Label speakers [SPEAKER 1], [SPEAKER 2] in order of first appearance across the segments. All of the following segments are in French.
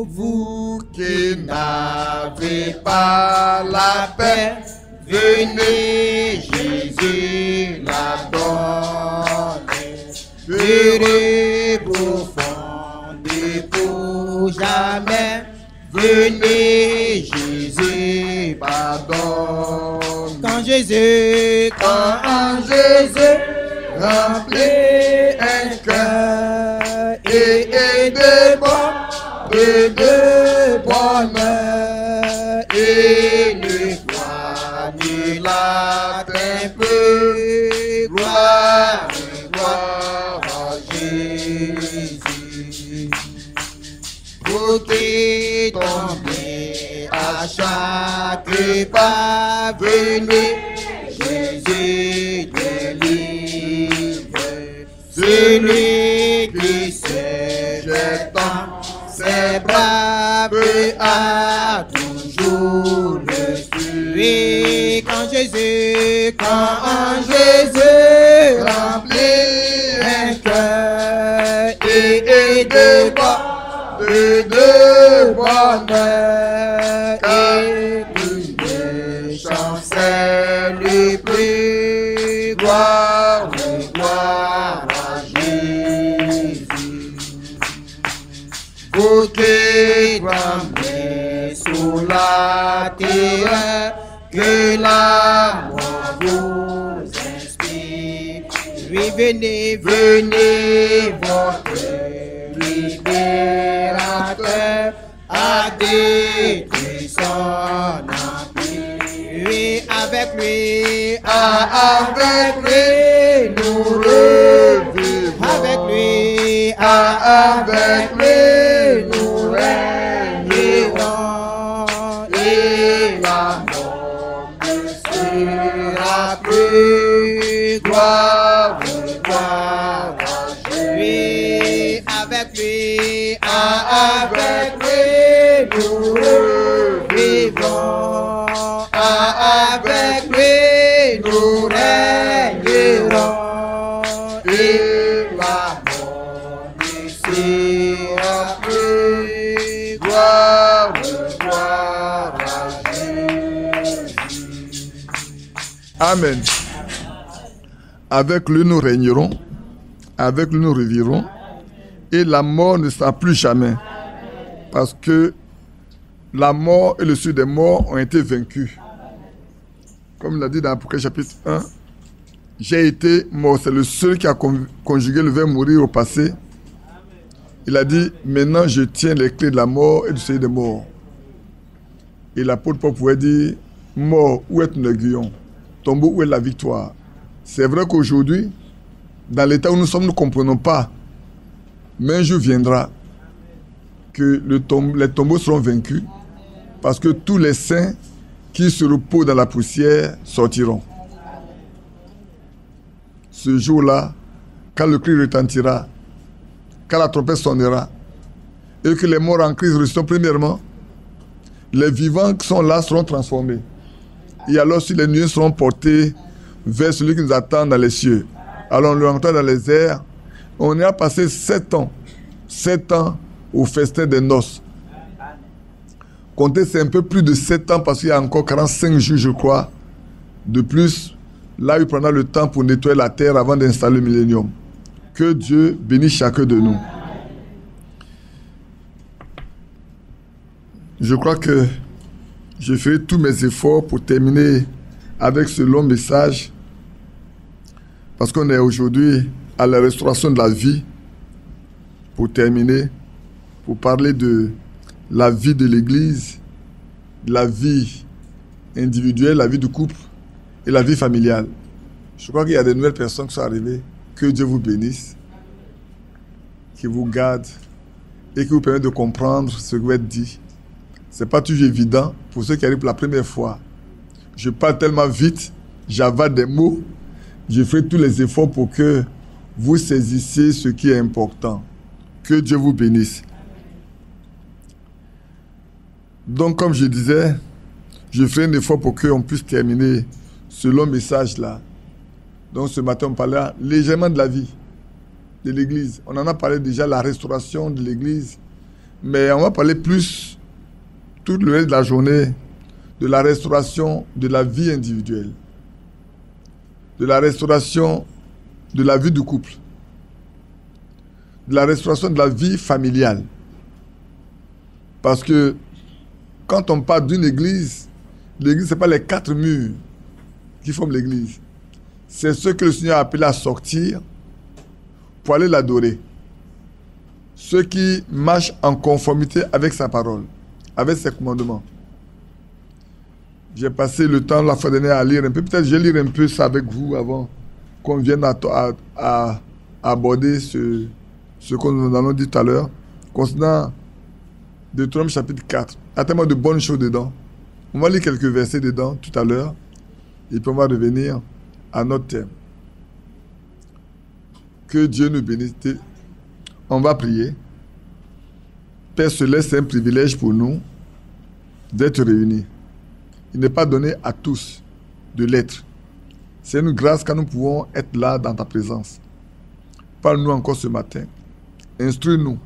[SPEAKER 1] vous qui n'avez pas la paix, venez, Jésus la donne. Purée profondée pour jamais, venez, Jésus pardonne. Quand Jésus remplit un cœur et de bonheur, et ne croit ni l'atteint peu, gloire à Jésus. Vous qui tombez à chaque pas, venez, Jésus délivre. Celui qui se jette dans ses bras a toujours le suivi. Quand Jésus remplit un cœur et de bonheur, et une chancelle lui prie, gloire à Jésus. Vous qui tremblez sous la terre, que la mort vous inspire, venez, votre libérateur a détruit son empire. Et avec lui, nous revivons. Avec lui, nous régnerons. Et la mort ne sera plus. Gloire à Jésus. Avec lui, nous revivons. Avec lui, nous régnerons. Et la mort ne sera plus. Gloire à Jésus.
[SPEAKER 2] Amen. Avec lui, nous régnerons. Avec lui, nous revivrons. Et la mort ne sera plus jamais. Parce que la mort et le seuil des morts ont été vaincus. Comme il a dit dans Apocalypse chapitre 1, j'ai été mort. C'est le seul qui a conjugué le verbe mourir au passé. Il a dit, maintenant je tiens les clés de la mort et du seuil des morts. Et l'apôtre Paul pouvait dire, mort, où est ton aiguillon? Tombeau, où est la victoire? C'est vrai qu'aujourd'hui, dans l'état où nous sommes, nous ne comprenons pas. Mais un jour viendra que les tombeaux seront vaincus parce que tous les saints qui se reposent dans la poussière sortiront. Ce jour-là, quand le cri retentira, quand la trompette sonnera et que les morts en Christ ressusciteront premièrement, les vivants qui sont là seront transformés. Et alors si les nuées seront portées vers celui qui nous attend dans les cieux, alors on le entend dans les airs. On y a passé 7 ans au festin des noces. Comptez, c'est un peu plus de 7 ans parce qu'il y a encore 45 jours, je crois, de plus. Là, il prendra le temps pour nettoyer la terre avant d'installer le millénium. Que Dieu bénisse chacun de nous. Je crois que je ferai tous mes efforts pour terminer avec ce long message parce qu'on est aujourd'hui à la restauration de la vie. Pour terminer, pour parler de la vie de l'Église, la vie individuelle, la vie du couple et la vie familiale. Je crois qu'il y a de nouvelles personnes qui sont arrivées. Que Dieu vous bénisse, qu'il vous garde et qu'il vous permette de comprendre ce que vous êtes dit. Ce n'est pas toujours évident pour ceux qui arrivent pour la première fois. Je parle tellement vite, j'avale des mots. Je ferai tous les efforts pour que vous saisissiez ce qui est important. Que Dieu vous bénisse. Donc, comme je disais, je ferai un effort pour qu'on puisse terminer ce long message-là. Donc, ce matin, on parlait légèrement de la vie de l'Église. On en a parlé déjà, la restauration de l'Église, Mais on va parler plus tout le reste de la journée de la restauration de la vie individuelle, de la restauration de la vie du couple, de la restauration de la vie familiale. Parce que quand on parle d'une église, l'église, ce n'est pas les 4 murs qui forment l'église. C'est ceux que le Seigneur a appelé à sortir pour aller l'adorer. Ceux qui marchent en conformité avec sa parole, avec ses commandements. J'ai passé le temps la fois dernière à lire un peu. Peut-être je vais lire un peu ça avec vous avant qu'on vienne à aborder ce que nous allons dire tout à l'heure. Concernant Deutéronome chapitre 4. Il y a tellement de bonnes choses dedans. On va lire quelques versets dedans tout à l'heure. Et puis on va revenir à notre thème. Que Dieu nous bénisse. On va prier. Père Céleste, c'est un privilège pour nous d'être réunis. Il n'est pas donné à tous de l'être. C'est une grâce quand nous pouvons être là dans ta présence. Parle-nous encore ce matin. Instruis-nous,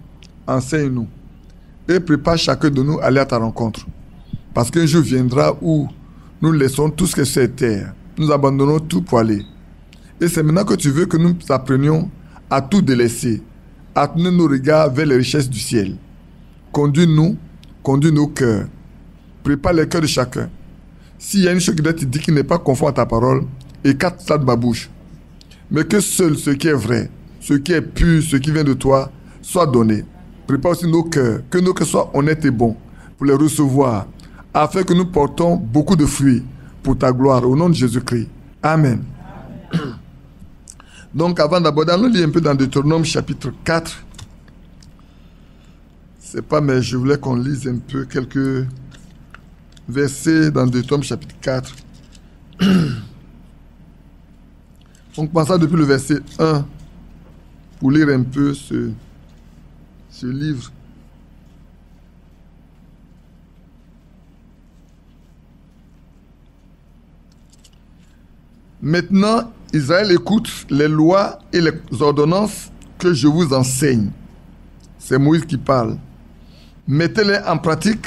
[SPEAKER 2] enseigne-nous et prépare chacun de nous à aller à ta rencontre. Parce qu'un jour viendra où nous laissons tout ce que c'est terre. Nous abandonnons tout pour aller. Et c'est maintenant que tu veux que nous apprenions à tout délaisser, à tourner nos regards vers les richesses du ciel. Conduis-nous, conduis nos cœurs. Prépare les cœurs de chacun. S'il y a une chose qui doit te dire qui n'est pas conforme à ta parole, écarte ça de ma bouche. Mais que seul ce qui est vrai, ce qui est pur, ce qui vient de toi, soit donné. Prépare aussi nos cœurs, que nos cœurs soient honnêtes et bons pour les recevoir, afin que nous portons beaucoup de fruits pour ta gloire, au nom de Jésus-Christ. Amen. Donc avant d'aborder, allons lire un peu dans Deutéronome chapitre 4. C'est pas, mais je voulais qu'on lise un peu quelques versets dans Deutéronome chapitre 4. On commence depuis le verset 1 pour lire un peu ce livre. Maintenant, Israël écoute les lois et les ordonnances que je vous enseigne. C'est Moïse qui parle. Mettez-les en pratique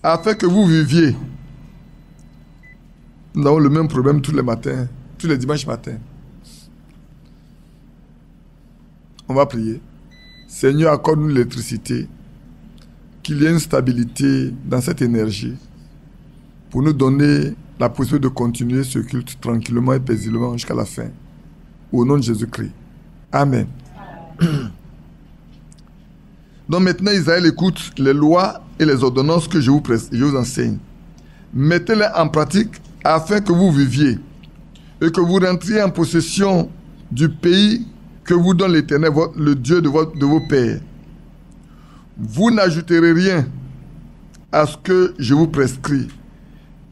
[SPEAKER 2] afin que vous viviez. Nous avons le même problème tous les matins, tous les dimanches matins. On va prier. Seigneur, accorde-nous l'électricité, qu'il y ait une stabilité dans cette énergie pour nous donner la possibilité de continuer ce culte tranquillement et paisiblement jusqu'à la fin. Au nom de Jésus-Christ. Amen. Donc maintenant, Israël écoute les lois et les ordonnances que je vous enseigne. Mettez-les en pratique afin que vous viviez et que vous rentriez en possession du pays que vous donne l'Éternel, le Dieu de vos pères. Vous n'ajouterez rien à ce que je vous prescris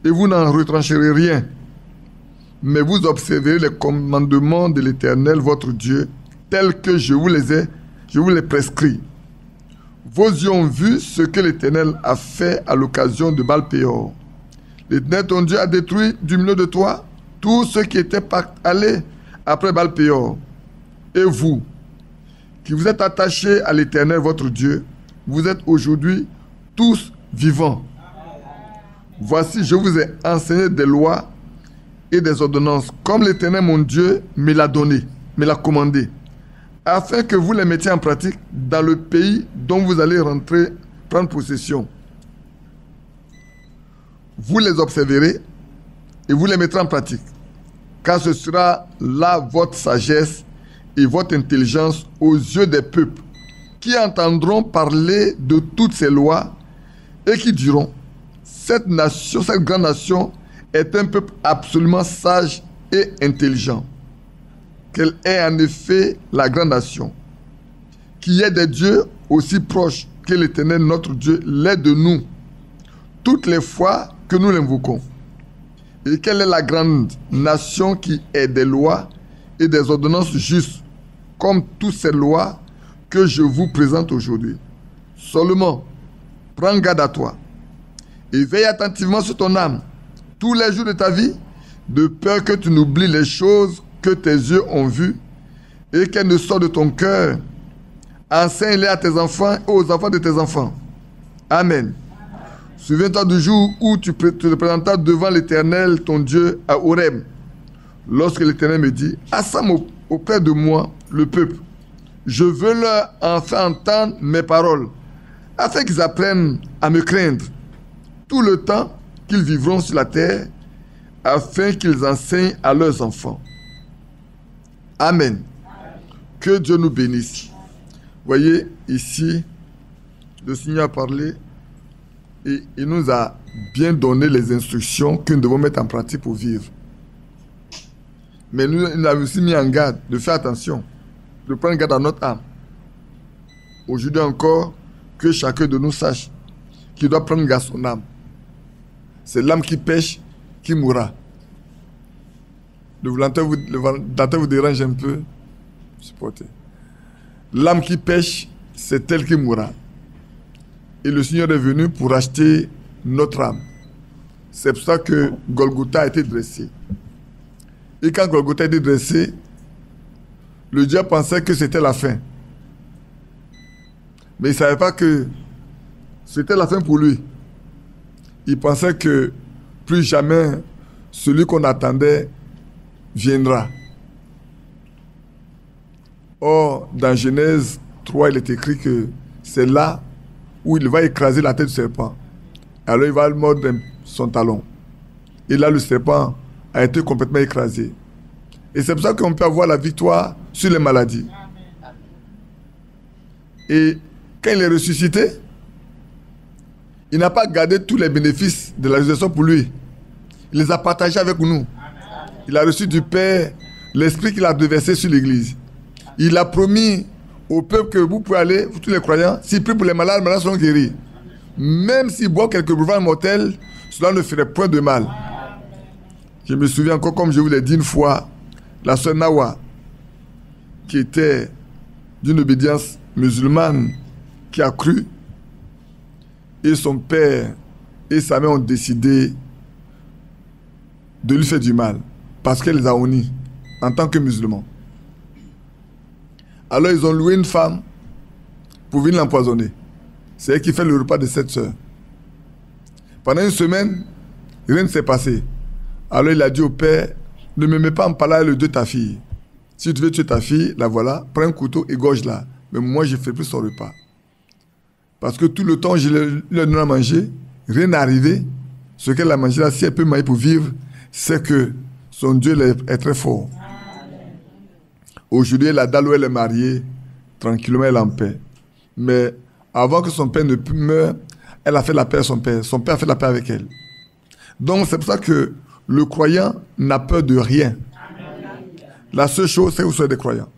[SPEAKER 2] et vous n'en retrancherez rien, mais vous observerez les commandements de l'Éternel, votre Dieu, tels que je vous les prescris. Vos yeux ont vu ce que l'Éternel a fait à l'occasion de Baal-Péor. L'Éternel, ton Dieu, a détruit du milieu de toi tous ceux qui étaient allés après Baal-Péor. Et vous, qui vous êtes attachés à l'Éternel, votre Dieu, vous êtes aujourd'hui tous vivants. Voici, je vous ai enseigné des lois et des ordonnances, comme l'Éternel, mon Dieu, me l'a donné, me l'a commandé, afin que vous les mettiez en pratique dans le pays dont vous allez rentrer, prendre possession. Vous les observerez et vous les mettrez en pratique, car ce sera là votre sagesse et votre intelligence aux yeux des peuples, qui entendront parler de toutes ces lois et qui diront: cette grande nation est un peuple absolument sage et intelligent. Qu'elle est en effet la grande nation, qui est des dieux aussi proches que l'Éternel notre Dieu l'est de nous, toutes les fois que nous l'invoquons. Et quelle est la grande nation qui est des lois et des ordonnances justes, comme toutes ces lois que je vous présente aujourd'hui. Seulement, prends garde à toi et veille attentivement sur ton âme tous les jours de ta vie, de peur que tu n'oublies les choses que tes yeux ont vues et qu'elles ne sortent de ton cœur Enseigne-les à tes enfants et aux enfants de tes enfants. Amen. Souviens-toi du jour où tu te présentas devant l'Éternel, ton Dieu, à Horeb. Lorsque l'Éternel me dit, assemble auprès de moi le peuple. Je veux leur en faire entendre mes paroles, afin qu'ils apprennent à me craindre tout le temps qu'ils vivront sur la terre, afin qu'ils enseignent à leurs enfants. Amen. Que Dieu nous bénisse. Voyez, ici, le Seigneur a parlé et il nous a bien donné les instructions que nous devons mettre en pratique pour vivre. Mais nous, il a aussi mis en garde de faire attention, de prendre garde à notre âme. Aujourd'hui encore, que chacun de nous sache qu'il doit prendre garde à son âme. C'est l'âme qui pêche qui mourra. Le ventilateur vous dérange un peu, supportez. L'âme qui pêche, c'est elle qui mourra. Et le Seigneur est venu pour racheter notre âme. C'est pour ça que Golgotha a été dressé. Et quand Golgotha a été dressé, le diable pensait que c'était la fin. Mais il ne savait pas que c'était la fin pour lui. Il pensait que plus jamais celui qu'on attendait viendra. Or, dans Genèse 3, il est écrit que c'est là où il va écraser la tête du serpent. Alors il va le mordre son talon. Et là, le serpent a été complètement écrasé. Et c'est pour ça qu'on peut avoir la victoire sur les maladies. Et quand il est ressuscité, il n'a pas gardé tous les bénéfices de la résurrection pour lui. Il les a partagés avec nous. Il a reçu du Père l'esprit qu'il a déversé sur l'Église. Il a promis au peuple que vous pouvez aller, tous les croyants, s'ils prient pour les malades, les malades seront guéris. Même s'ils boivent quelques breuvages mortels, cela ne ferait point de mal. Je me souviens encore, comme je vous l'ai dit une fois, la sœur Nawa, qui était d'une obédience musulmane, qui a cru, et son père et sa mère ont décidé de lui faire du mal, parce qu'elle les a honnis en tant que musulmans. Alors ils ont loué une femme pour venir l'empoisonner. C'est elle qui fait le repas de cette sœur. Pendant une semaine, rien ne s'est passé. Alors il a dit au père, ne me mets pas en parler le Dieu de ta fille. Si tu veux tuer ta fille, la voilà, prends un couteau, égorge-la. Mais moi, je ne fais plus son repas. Parce que tout le temps, je lui ai donné à manger, rien n'est arrivé. Ce qu'elle a mangé là, si elle peut manger pour vivre, c'est que son Dieu est très fort. Aujourd'hui, la dalle où elle est mariée, tranquillement, elle est en paix. Mais avant que son père ne meure, elle a fait la paix à son père. Son père a fait la paix avec elle. Donc, c'est pour ça que le croyant n'a peur de rien. La seule chose, c'est que vous soyez des croyants.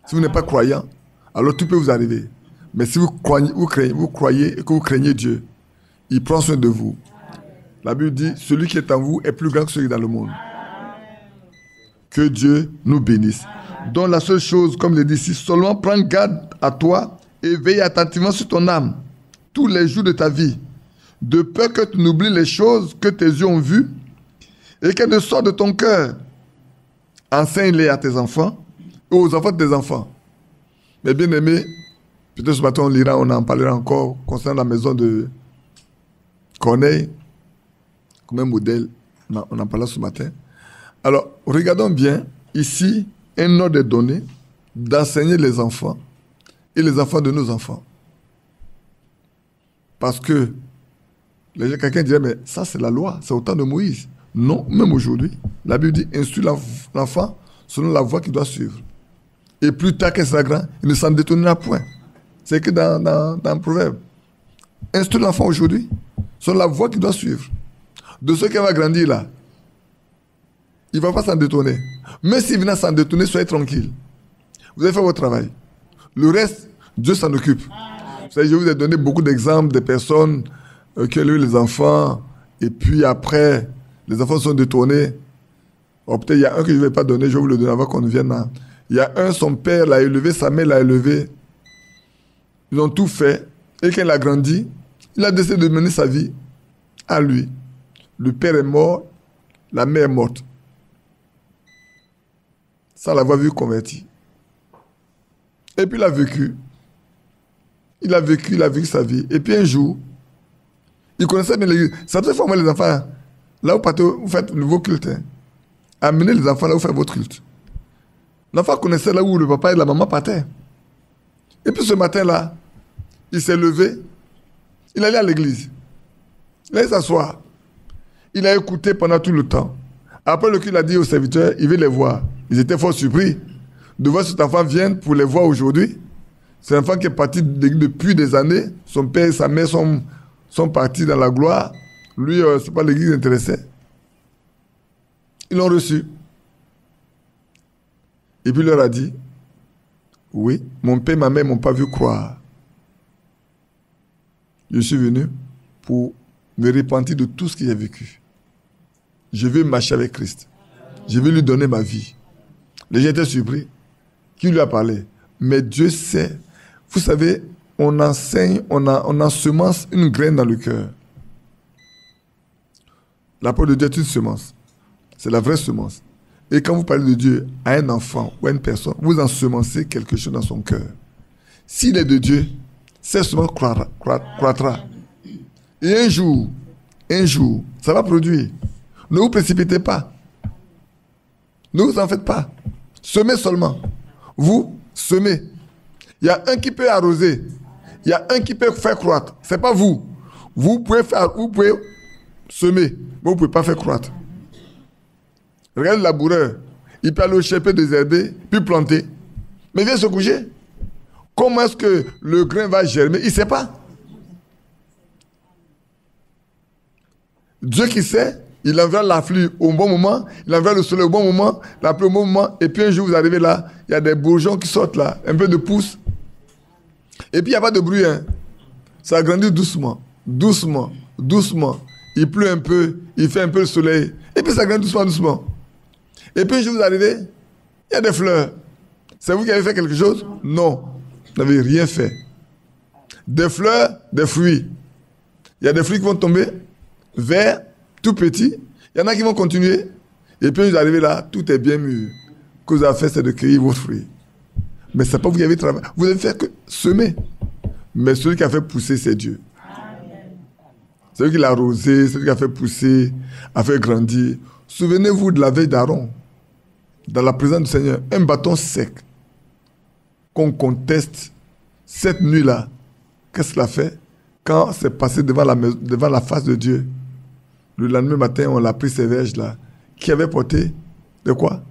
[SPEAKER 2] Si vous n'êtes pas croyant, alors tout peut vous arriver. Mais si vous croyez et que vous craignez Dieu, il prend soin de vous. La Bible dit, celui qui est en vous est plus grand que celui qui est dans le monde. Que Dieu nous bénisse. Donc la seule chose, comme il est dit ici, seulement prends garde à toi et veille attentivement sur ton âme tous les jours de ta vie, de peur que tu n'oublies les choses que tes yeux ont vues et qu'elles ne sortent de ton cœur. Enseigne-les à tes enfants et aux enfants de tes enfants. Mais bien aimés, peut-être ce matin on en parlera encore concernant la maison de Corneille, comme un modèle, on en parlera ce matin. Alors, regardons bien, ici, un ordre est donné d'enseigner les enfants et les enfants de nos enfants. Parce que quelqu'un dirait, mais ça c'est la loi, c'est au temps de Moïse. Non, même aujourd'hui, la Bible dit, instruis l'enfant selon la voie qu'il doit suivre. Et plus tard qu'il sera grand, il ne s'en détournera point. C'est que dans le proverbe. Instruis l'enfant aujourd'hui selon la voie qu'il doit suivre. De ce qui va grandir là, il ne va pas s'en détourner. Mais s'il vient s'en détourner, soyez tranquille. Vous avez fait votre travail. Le reste, Dieu s'en occupe. Vous savez, je vous ai donné beaucoup d'exemples de personnes qui ont eu les enfants et puis après, les enfants sont détournés. Oh, peut-être il y a un que je ne vais pas donner, je vais vous le donner avant qu'on vienne là. Il y a un, son père l'a élevé, sa mère l'a élevé. Ils ont tout fait. Et quand il a grandi, il a décidé de mener sa vie à lui. Le père est mort, la mère est morte. Sans l'avoir vu converti. Et puis il a vécu. Il a vécu sa vie. Et puis un jour, il connaissait bien l'église. Ça peut former les enfants. Là où partez, vous faites vos cultes. Hein. Amenez les enfants là où vous faites votre culte. L'enfant connaissait là où le papa et la maman partaient. Et puis ce matin-là, il s'est levé. Il allait à l'église. Il allait s'asseoir. Il a écouté pendant tout le temps. Après, le curé a dit aux serviteurs, il veut les voir. Ils étaient fort surpris de voir cet enfant vienne pour les voir aujourd'hui. C'est un enfant qui est parti depuis des années. Son père et sa mère sont partis dans la gloire. Lui, c'est pas l'église qui l'intéressait. Ils l'ont reçu. Et puis il leur a dit, oui, mon père et ma mère ne m'ont pas vu croire. Je suis venu pour me repentir de tout ce qu'il a vécu. Je veux marcher avec Christ. Je veux lui donner ma vie. Les gens étaient surpris. Qui lui a parlé? Mais Dieu sait. Vous savez, on enseigne, on ensemence une graine dans le cœur. La parole de Dieu est une semence. C'est la vraie semence. Et quand vous parlez de Dieu à un enfant ou à une personne, vous ensemencez quelque chose dans son cœur. S'il est de Dieu, cette semence croîtra. Et un jour, ça va produire. Ne vous précipitez pas. Ne vous en faites pas. Semez seulement. Vous, semez. Il y a un qui peut arroser. Il y a un qui peut faire croître. Ce n'est pas vous. Vous pouvez semer, mais vous ne pouvez pas faire croître. Regardez le laboureur. Il peut aller au champ, désherber, puis planter. Mais il vient se coucher. Comment est-ce que le grain va germer? Il ne sait pas. Dieu qui sait, il envoie la pluie au bon moment, il envoie le soleil au bon moment, la pluie au bon moment, et puis un jour vous arrivez là, il y a des bourgeons qui sortent là, un peu de pousse. Et puis il n'y a pas de bruit. Hein. Ça grandit doucement, doucement, doucement. Il pleut un peu, il fait un peu le soleil, et puis ça grandit doucement, doucement. Et puis un jour vous arrivez, il y a des fleurs. C'est vous qui avez fait quelque chose? Non, vous n'avez rien fait. Des fleurs, des fruits. Il y a des fruits qui vont tomber, verts, tout petits. Il y en a qui vont continuer. Et puis vous arrivez là, tout est bien mûr. Ce que vous avez fait, c'est de cueillir votre fruit. Mais ce n'est pas vous qui avez travaillé. Vous avez fait que semer. Mais celui qui a fait pousser, c'est Dieu. C'est lui qui l'a arrosé, c'est lui qui a fait pousser, a fait grandir. Souvenez-vous de la veille d'Aaron, dans la présence du Seigneur, un bâton sec qu'on conteste cette nuit-là. Qu'est-ce qu'il a fait? Quand c'est passé devant la face de Dieu, le lendemain matin, on l'a pris ces verges-là, qui avaient porté de quoi?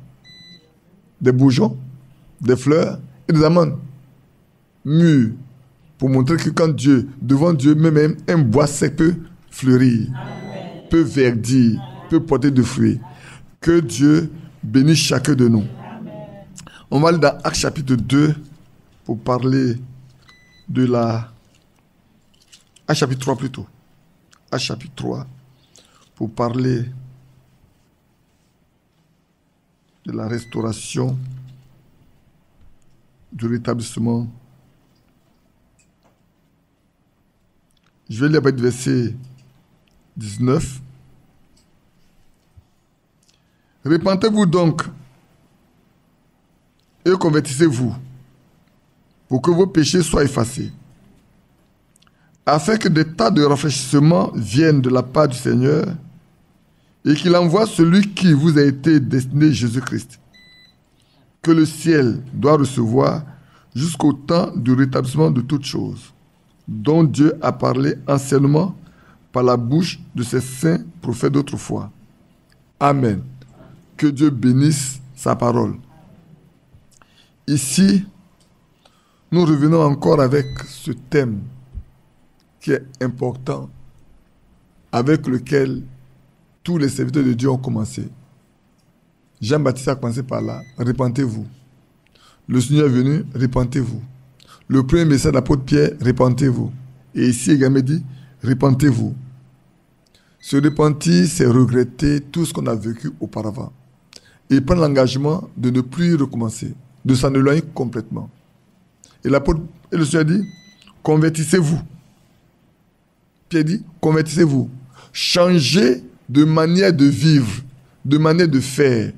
[SPEAKER 2] Des bourgeons, des fleurs et des amandes mûres, pour montrer que quand Dieu, devant Dieu, même un bois sec peut fleurir, Amen. Peut verdir, peut porter de fruits. Que Dieu bénisse chacun de nous. Amen. On va aller dans Actes chapitre 2 pour parler de la... Actes chapitre 3 plutôt. Actes chapitre 3 pour parler de la restauration, du rétablissement. Je vais lire le verset 19. Repentez-vous donc et convertissez-vous pour que vos péchés soient effacés, afin que des tas de rafraîchissements viennent de la part du Seigneur et qu'il envoie celui qui vous a été destiné, Jésus-Christ, que le ciel doit recevoir jusqu'au temps du rétablissement de toutes choses, dont Dieu a parlé anciennement par la bouche de ses saints prophètes d'autrefois. Amen. Que Dieu bénisse sa parole. Ici, nous revenons encore avec ce thème qui est important, avec lequel tous les serviteurs de Dieu ont commencé. Jean-Baptiste a commencé par là. Repentez-vous. Le Seigneur est venu, repentez-vous. Le premier message de l'apôtre Pierre, repentez-vous. Et ici également dit, repentez-vous. Se repentir, c'est regretter tout ce qu'on a vécu auparavant. Et prendre l'engagement de ne plus recommencer, de s'en éloigner complètement. Et le Seigneur dit, convertissez-vous. Pierre dit, convertissez-vous. Changez de manière de vivre, de manière de faire,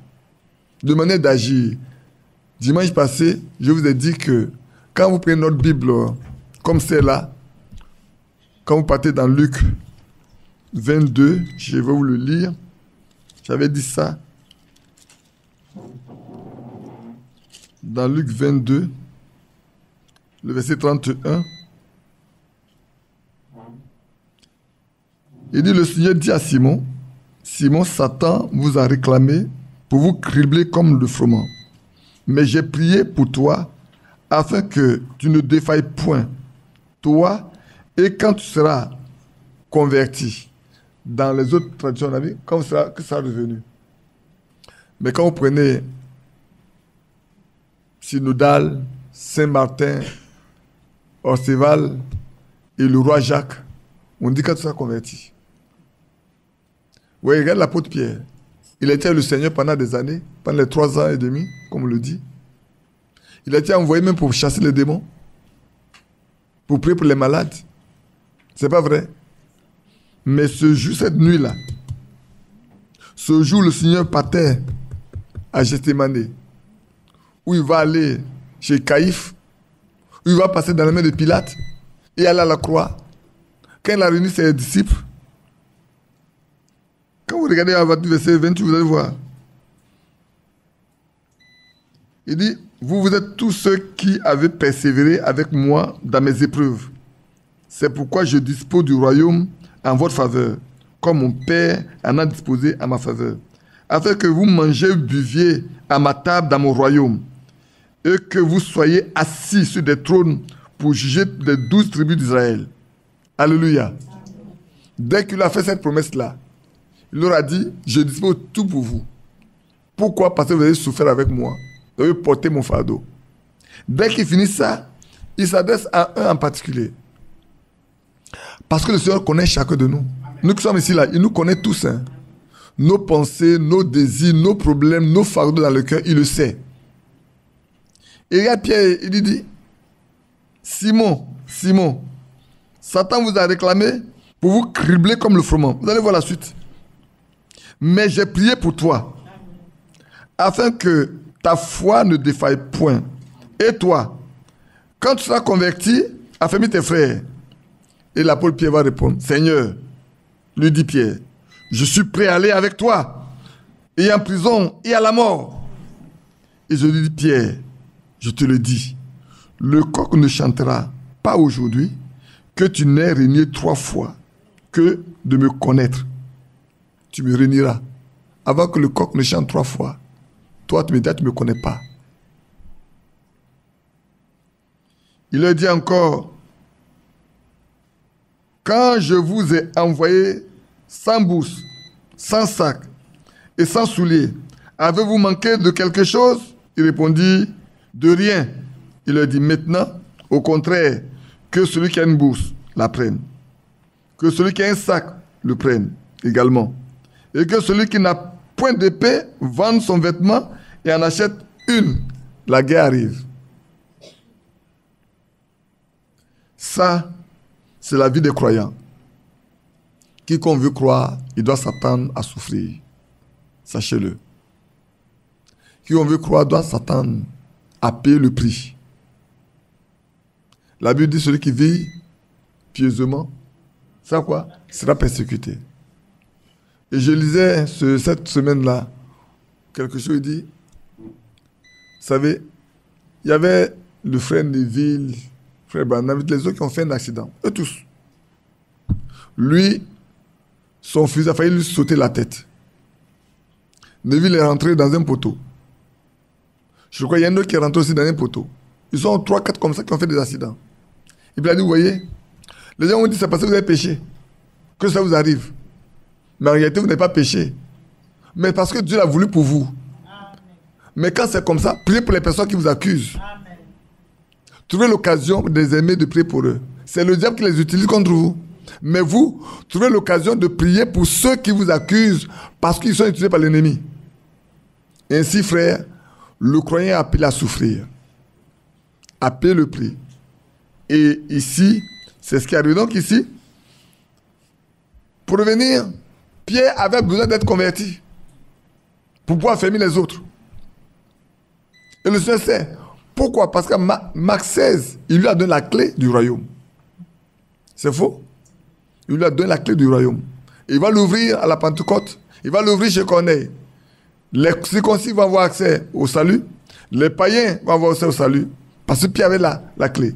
[SPEAKER 2] de manière d'agir. Dimanche passé, je vous ai dit que Quand vous prenez notre Bible, comme c'est là, quand vous partez dans Luc 22, je vais vous le lire. J'avais dit ça. Dans Luc 22, le verset 31, il dit, le Seigneur dit à Simon, Simon, Satan vous a réclamé pour vous cribler comme le froment. Mais j'ai prié pour toi afin que tu ne défailles point, toi, et quand tu seras converti. Dans les autres traditions, on a vu, quand ça sera revenu. Mais quand vous prenez Synodal, Saint-Martin, Orséval et le roi Jacques, on dit quand tu seras converti. Oui, regarde l'apôtre Pierre. Il était avec le Seigneur pendant des années, pendant les 3 ans et demi, comme on le dit. Il a été envoyé même pour chasser les démons, pour prier pour les malades. C'est pas vrai? Mais ce jour, cette nuit-là, ce jour, le Seigneur partait à Gethsémani, où il va aller chez Caïphe, où il va passer dans les mains de Pilate et aller à la croix. Quand il a réuni ses disciples, quand vous regardez à votre verset 28, vous allez voir. Il dit, vous êtes tous ceux qui avez persévéré avec moi dans mes épreuves. C'est pourquoi je dispose du royaume en votre faveur, comme mon Père en a disposé à ma faveur, afin que vous mangez, buviez à ma table dans mon royaume, et que vous soyez assis sur des trônes pour juger les 12 tribus d'Israël. Alléluia. Dès qu'il a fait cette promesse-là, il leur a dit, je dispose tout pour vous. Pourquoi? Parce que vous avez souffert avec moi. Vous avez porté mon fardeau. Dès qu'il finit ça, il s'adresse à un en particulier. Parce que le Seigneur connaît chacun de nous. Amen. Nous qui sommes ici, là, il nous connaît tous. Hein. Nos pensées, nos désirs, nos problèmes, nos fardeaux dans le cœur, il le sait. Et regarde Pierre, il dit, Simon, Satan vous a réclamé pour vous cribler comme le froment. Vous allez voir la suite. Mais j'ai prié pour toi, afin que ta foi ne défaille point. Et toi, quand tu seras converti, affermis tes frères. Et l'apôtre Pierre va répondre, Seigneur, lui dit Pierre, je suis prêt à aller avec toi, et en prison, et à la mort. Et je lui dis, Pierre, je te le dis, le coq ne chantera pas aujourd'hui que tu n'aies régné 3 fois que de me connaître. Tu me régneras. Avant que le coq ne chante 3 fois, toi, tu me dis, tu ne me connais pas. Il leur dit encore, quand je vous ai envoyé sans bourse, sans sac et sans souliers, avez-vous manqué de quelque chose? Il répondit, de rien. Il leur dit, maintenant, au contraire, que celui qui a une bourse la prenne, que celui qui a un sac le prenne également, et que celui qui n'a point d'épée vende son vêtement et en achète une. La guerre arrive. Ça, c'est la vie des croyants. Quiconque veut croire, il doit s'attendre à souffrir. Sachez-le. Quiconque veut croire doit s'attendre à payer le prix. La Bible dit celui qui vit pieusement, ça quoi? Sera persécuté. Et je lisais cette semaine-là, quelque chose dit, vous savez, il y avait le frère Neville, frère Branham, les autres qui ont fait un accident. Eux tous. Lui, son fusil a failli lui sauter la tête. Neville est rentré dans un poteau. Je crois qu'il y a un autre qui est rentré aussi dans un poteau. Ils sont 3-4 comme ça qui ont fait des accidents. Et puis il a dit, vous voyez, les gens ont dit, c'est parce que vous avez péché que ça vous arrive. Mais en réalité, vous n'avez pas péché. Mais parce que Dieu l'a voulu pour vous. Amen. Mais quand c'est comme ça, priez pour les personnes qui vous accusent. Amen. Trouvez l'occasion de les aimer, de prier pour eux. C'est le diable qui les utilise contre vous. Mais vous, trouvez l'occasion de prier pour ceux qui vous accusent parce qu'ils sont utilisés par l'ennemi. Ainsi, frère, le croyant est appelé à souffrir, à payer le prix. Et ici, c'est ce qui arrive. Donc ici, pour revenir, Pierre avait besoin d'être converti pour pouvoir fermer les autres. Et le Seigneur sait, Pourquoi? Parce que Marc 16, il lui a donné la clé du royaume. C'est faux? Il lui a donné la clé du royaume. Il va l'ouvrir à la Pentecôte. Il va l'ouvrir chez Corneille. Les circoncis vont avoir accès au salut. Les païens vont avoir accès au salut. Parce que Pierre avait la clé.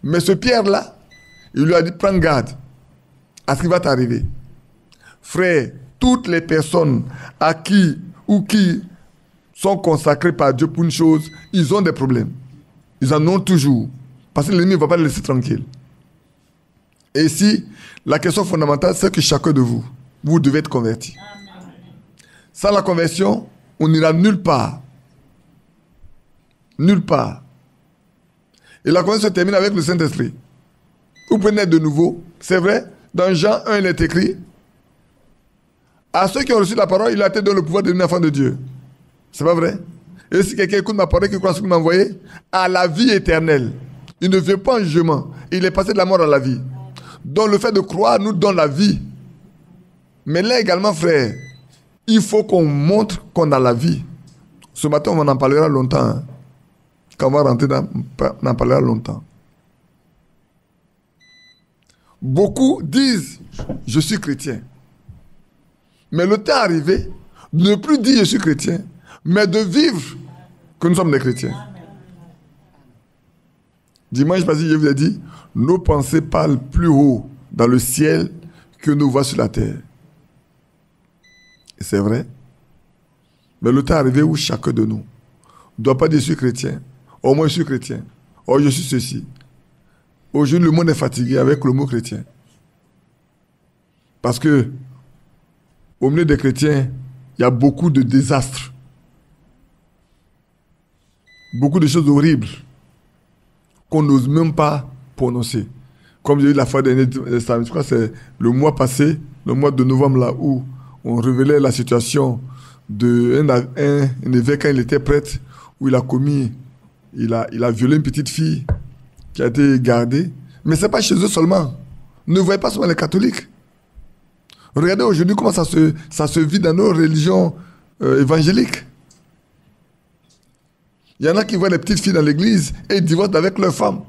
[SPEAKER 2] Mais ce Pierre-là, il lui a dit, prends garde à ce qui va t'arriver. Frère, toutes les personnes à qui sont consacrés par Dieu pour une chose, ils ont des problèmes. Ils en ont toujours. Parce que l'ennemi ne va pas les laisser tranquilles. Et ici, la question fondamentale, c'est que chacun de vous, vous devez être converti. Sans la conversion, on n'ira nulle part. Nulle part. Et la conversion se termine avec le Saint-Esprit. Vous pouvez naître de nouveau. C'est vrai, dans Jean 1, il est écrit, à ceux qui ont reçu la parole, il a été donné le pouvoir de devenir enfant de Dieu. C'est pas vrai? Et si quelqu'un écoute ma parole, qui croit ce qu'il m'a envoyé, à la vie éternelle. Il ne veut pas un jugement. Il est passé de la mort à la vie. Donc le fait de croire nous donne la vie. Mais là également, frère, il faut qu'on montre qu'on a la vie. Ce matin, on en parlera longtemps. Hein. Quand on va rentrer on en parlera longtemps. Beaucoup disent, je suis chrétien. Mais le temps est arrivé de ne plus dire je suis chrétien, mais de vivre que nous sommes des chrétiens. Dimanche passé, je vous ai dit, nos pensées parlent plus haut dans le ciel que nos voix sur la terre. Et c'est vrai. Mais le temps est arrivé où chacun de nous ne doit pas dire je suis chrétien. Oh, moi je suis chrétien. Oh, je suis ceci. Aujourd'hui, le monde est fatigué avec le mot chrétien. Parce que au milieu des chrétiens, il y a beaucoup de désastres. Beaucoup de choses horribles qu'on n'ose même pas prononcer. Comme j'ai eu la fois dernière, je crois que c'est le mois passé, le mois de novembre, là où on révélait la situation d'un évêque quand il était prêtre, où il a commis, il a violé une petite fille qui a été gardée. Mais ce n'est pas chez eux seulement. Ne voyez pas seulement les catholiques. Regardez aujourd'hui comment ça se vit dans nos religions évangéliques. Il y en a qui voient les petites filles dans l'église et ils divorcent avec leurs femmes.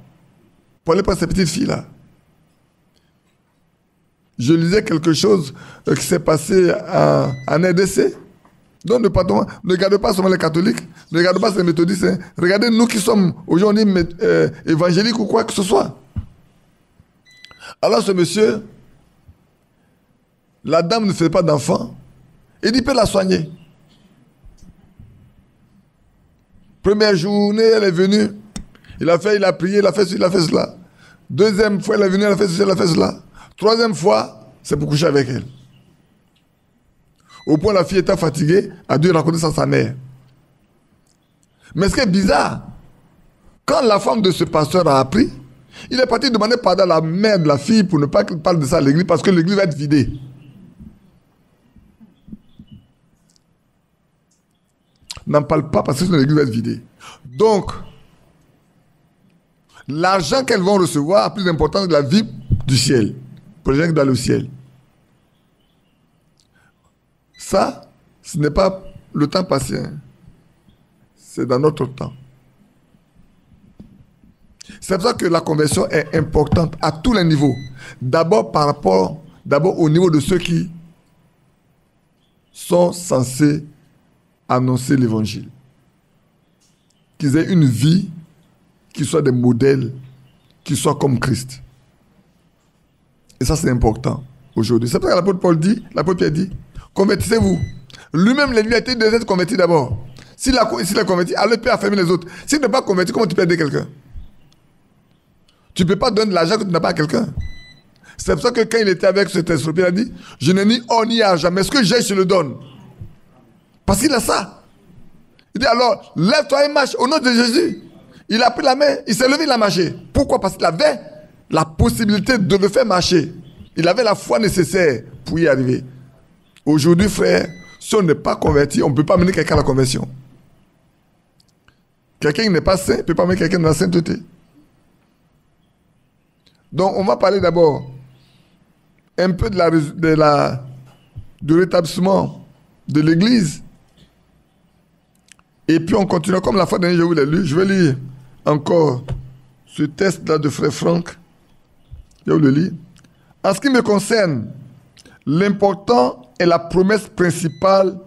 [SPEAKER 2] Pour aller prendre ces petites filles-là. Je lisais quelque chose qui s'est passé en RDC. Donc ne regardez pas seulement les catholiques, ne regardez pas les méthodistes. Hein. Regardez nous qui sommes aujourd'hui évangéliques ou quoi que ce soit. Alors ce monsieur, la dame ne fait pas d'enfant, il dit, peut la soigner. Première journée, elle est venue, il a prié, il a fait ceci, il a fait cela. Deuxième fois, elle est venue, elle a fait ceci, elle a fait cela. Troisième fois, c'est pour coucher avec elle. Au point où la fille était fatiguée, a dû raconter ça à sa mère. Mais ce qui est bizarre, quand la femme de ce pasteur a appris, il est parti demander pardon à la mère de la fille pour ne pas qu'elle parle de ça à l'église, parce que l'église va être vidée. N'en parle pas parce que l'église va être vidée. Donc, l'argent qu'elles vont recevoir a plus d'importance que la vie du ciel. Pour les gens qui doivent aller au ciel. Ça, ce n'est pas le temps passé. Hein. C'est dans notre temps. C'est pour ça que la conversion est importante à tous les niveaux. D'abord au niveau de ceux qui sont censés annoncer l'évangile. Qu'ils aient une vie qui soit des modèles, qui soient comme Christ. Et ça, c'est important aujourd'hui. C'est pour ça que l'apôtre Pierre dit, convertissez-vous. Lui-même, lui a été d'être converti d'abord. S'il est converti, alors il peut affermir les autres. S'il n'est pas converti, comment tu peux aider quelqu'un? Tu ne peux pas donner de l'argent que tu n'as pas à quelqu'un. C'est pour ça que quand il était avec cet estropié, il a dit, je n'ai ni or ni argent, mais ce que j'ai, je le donne. Parce qu'il a ça. Il dit alors, lève-toi et marche au nom de Jésus. Il a pris la main, il s'est levé, il a marché. Pourquoi? Parce qu'il avait la possibilité de le faire marcher. Il avait la foi nécessaire pour y arriver. Aujourd'hui, frère, si on n'est pas converti, on ne peut pas mener quelqu'un à la conversion. Quelqu'un qui n'est pas saint ne peut pas mener quelqu'un dans la sainteté. Donc, on va parler d'abord un peu du rétablissement de l'Église. Et puis, on continue comme la fois dernière, je vous l'ai lu. Je vais lire encore ce texte-là de Frère Franck. Je vous le lis. En ce qui me concerne, l'important est la promesse principale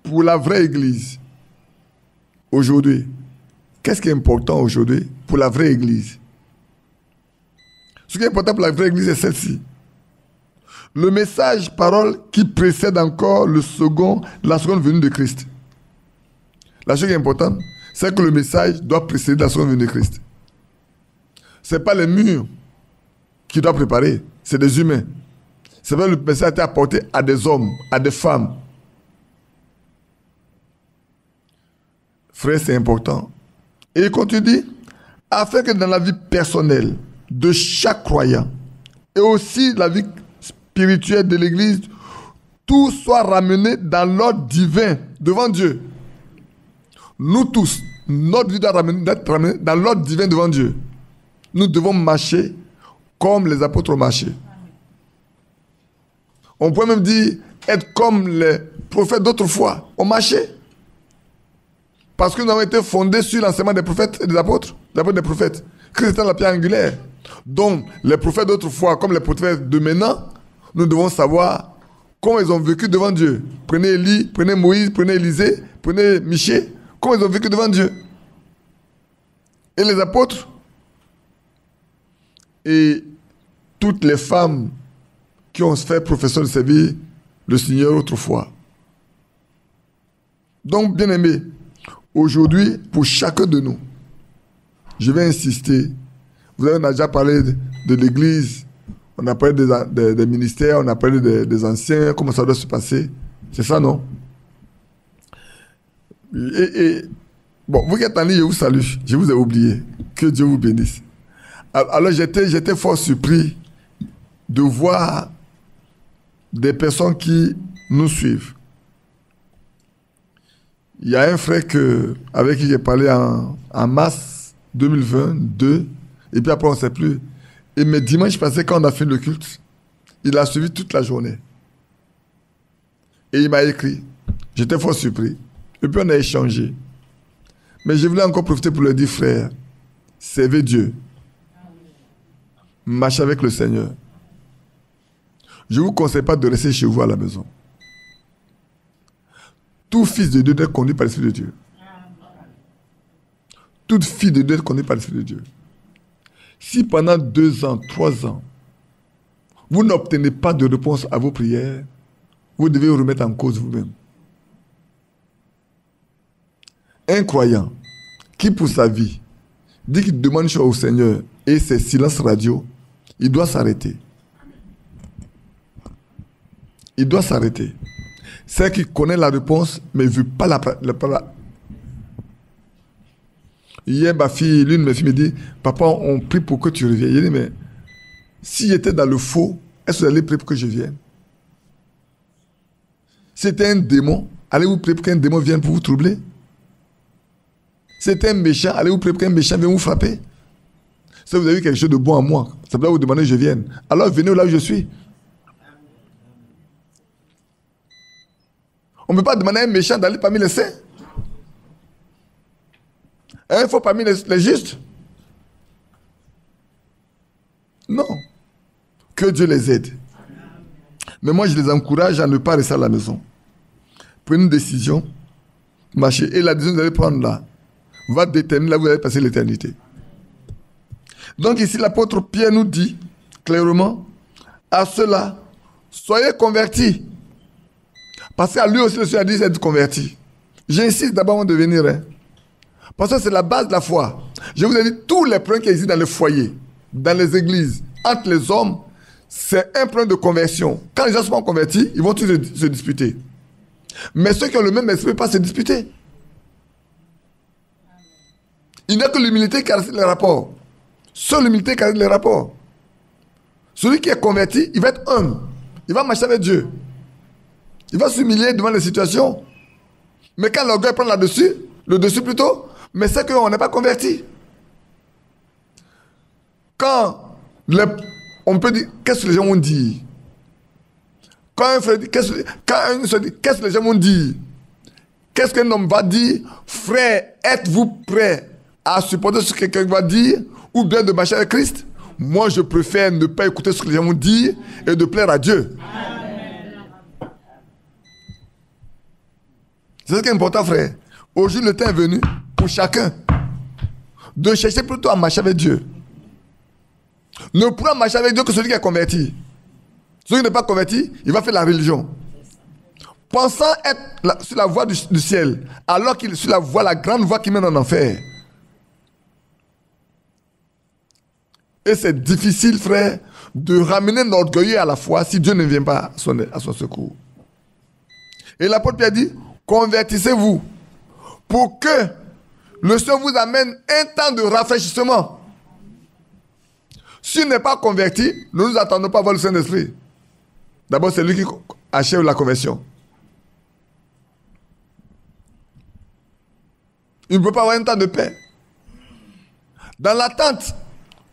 [SPEAKER 2] pour la vraie Église. Aujourd'hui, qu'est-ce qui est important aujourd'hui pour la vraie Église? Ce qui est important pour la vraie Église est celle-ci. Le message, parole qui précède encore la seconde venue de Christ. La chose qui est importante, c'est que le message doit précéder la seconde venue de Christ. Ce n'est pas les murs qui doivent préparer, c'est des humains. C'est vrai que le message a été apporté à des hommes, à des femmes. Frère, c'est important. Et il continue, afin que dans la vie personnelle de chaque croyant et aussi la vie spirituelle de l'Église, tout soit ramené dans l'ordre divin devant Dieu. Nous tous, notre vie doit être ramenée dans l'ordre divin devant Dieu. Nous devons marcher comme les apôtres ont marché. On pourrait même dire être comme les prophètes d'autrefois ont marché. Parce que nous avons été fondés sur l'enseignement des prophètes et des apôtres. Des prophètes. Christ était la pierre angulaire. Donc, les prophètes d'autrefois, comme les prophètes de maintenant, nous devons savoir comment ils ont vécu devant Dieu. Prenez Élie, prenez Moïse, prenez Élisée, prenez Michée. Comment ils ont vécu devant Dieu. Et les apôtres et toutes les femmes qui ont fait profession de servir le Seigneur autrefois. Donc, bien-aimés, aujourd'hui, pour chacun de nous, je vais insister. Vous avez déjà parlé de l'Église, on a parlé des ministères, on a parlé des anciens, comment ça doit se passer. C'est ça, non? Bon, vous qui êtes en ligne, je vous salue. Je vous ai oublié. Que Dieu vous bénisse. Alors, j'étais fort surpris de voir des personnes qui nous suivent. Il y a un frère avec qui j'ai parlé en mars 2022, et puis après on ne sait plus. Et mais dimanche passé, quand on a fait le culte, il a suivi toute la journée. Et il m'a écrit. J'étais fort surpris. Et puis on a échangé. Mais je voulais encore profiter pour le dire, frère, servez Dieu. Marchez avec le Seigneur. Je ne vous conseille pas de rester chez vous à la maison. Tout fils de Dieu doit être conduit par l'Esprit de Dieu. Toute fille de Dieu doit être conduite par l'Esprit de Dieu. Si pendant 2 ans, 3 ans, vous n'obtenez pas de réponse à vos prières, vous devez vous remettre en cause vous-même. Un croyant qui, pour sa vie, dit qu'il demande une chose au Seigneur et c'est silence radio, il doit s'arrêter. Il doit s'arrêter. C'est qu'il connaît la réponse, mais il ne veut pas la. Hier, l'une de mes filles me dit, papa, on prie pour que tu reviennes. Je dis, mais si j'étais dans le faux, est-ce que vous allez prier pour que je vienne? Si c'était un démon, allez-vous prier pour qu'un démon vienne pour vous troubler? Si c'était un méchant, allez-vous prier pour qu'un méchant vienne vous frapper? Si vous avez quelque chose de bon à moi, ça peut vous demander que je vienne. Alors venez là où je suis. On ne peut pas demander à un méchant d'aller parmi les saints. Il faut parmi les justes. Non. Que Dieu les aide. Mais moi, je les encourage à ne pas rester à la maison. Prenez une décision. Marchez. Et la décision que vous allez prendre là va déterminer là où vous allez passer l'éternité. Donc ici, l'apôtre Pierre nous dit clairement, à cela, soyez convertis. Parce qu'à lui aussi, le Seigneur a dit d'être converti. J'insiste d'abord avant de venir. Parce que c'est la base de la foi. Je vous ai dit, tous les problèmes qui existent dans les foyers, dans les églises, entre les hommes, c'est un problème de conversion. Quand les gens sont convertis, ils vont tous se disputer. Mais ceux qui ont le même esprit ne peuvent pas se disputer. Il n'y a que l'humilité qui arrête les rapports. Seule l'humilité qui arrête les rapports. Celui qui est converti, il va être humble. Il va marcher avec Dieu. Il va s'humilier devant les situations. Mais quand l'orgueil prend le dessus plutôt, mais c'est qu'on n'est pas converti. Quand on peut dire, qu'est-ce que les gens vont dire? Quand un frère dit, qu'est-ce que les gens vont dire? Qu'est-ce qu'un homme va dire? Frère, êtes-vous prêt à supporter ce que quelqu'un va dire ou bien de marcher avec Christ? Moi, je préfère ne pas écouter ce que les gens vont dire et de plaire à Dieu. C'est ce qui est important, frère. Aujourd'hui, le temps est venu pour chacun de chercher plutôt à marcher avec Dieu. Ne pourra marcher avec Dieu que celui qui est converti. Celui qui n'est pas converti, il va faire la religion. Pensant être sur la voie du ciel, alors qu'il est sur la grande voie qui mène en enfer. Et c'est difficile, frère, de ramener l'orgueilleux à la foi si Dieu ne vient pas à son secours. Et l'apôtre Pierre dit, convertissez-vous pour que le Seigneur vous amène un temps de rafraîchissement. S'il n'est pas converti, ne nous attendons pas à voir le Saint-Esprit. D'abord, c'est lui qui achève la conversion. Il ne peut pas avoir un temps de paix. Dans l'attente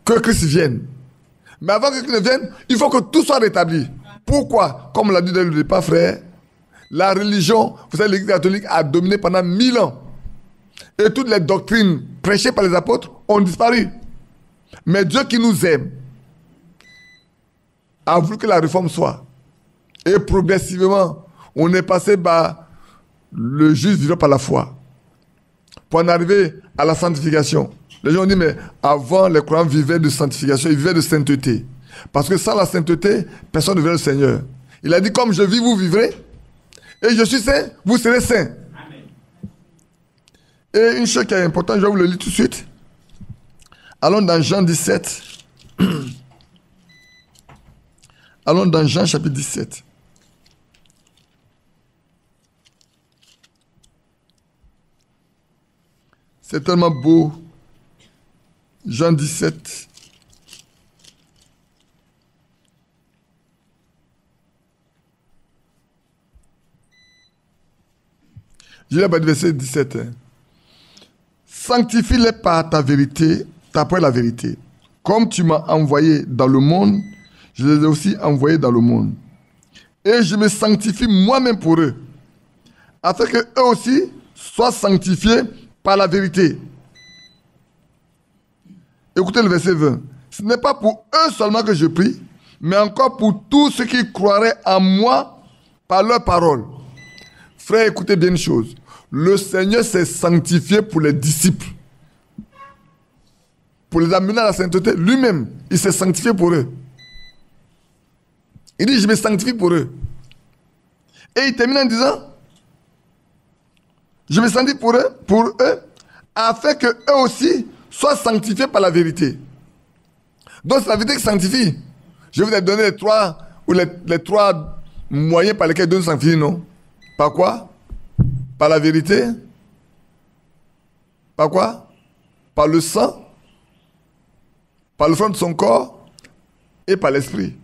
[SPEAKER 2] que Christ vienne. Mais avant que Christ ne vienne, il faut que tout soit rétabli. Pourquoi? Comme on l'a dit dès le départ, frère, la religion, vous savez, l'Église catholique a dominé pendant 1000 ans. Et toutes les doctrines prêchées par les apôtres ont disparu. Mais Dieu qui nous aime a voulu que la réforme soit. Et progressivement, on est passé par le juste vivant par la foi. Pour en arriver à la sanctification. Les gens ont dit, mais avant, les croyants vivaient de sanctification, ils vivaient de sainteté. Parce que sans la sainteté, personne ne verra le Seigneur. Il a dit, comme je vis, vous vivrez. Et je suis saint, vous serez saints. Amen. Et une chose qui est importante, je vais vous le lire tout de suite. Allons dans Jean 17. Allons dans Jean chapitre 17. C'est tellement beau. Jean 17. Je lis le verset 17. Sanctifie-les par ta vérité, ta parole est la vérité. Comme tu m'as envoyé dans le monde, je les ai aussi envoyés dans le monde. Et je me sanctifie moi-même pour eux, afin qu'eux aussi soient sanctifiés par la vérité. Écoutez le verset 20. Ce n'est pas pour eux seulement que je prie, mais encore pour tous ceux qui croiraient en moi par leur parole. Frère, écoutez bien une chose. Le Seigneur s'est sanctifié pour les disciples. Pour les amener à la sainteté, lui-même, il s'est sanctifié pour eux. Il dit, je me sanctifie pour eux. Et il termine en disant, je me sanctifie pour eux, afin qu'eux aussi soient sanctifiés par la vérité. Donc c'est la vérité qui sanctifie. Je vous ai donné les trois moyens par lesquels Dieu nous sanctifie, non? Par quoi? Par la vérité. Par quoi? Par le sang. Par le front de son corps. Et par l'esprit.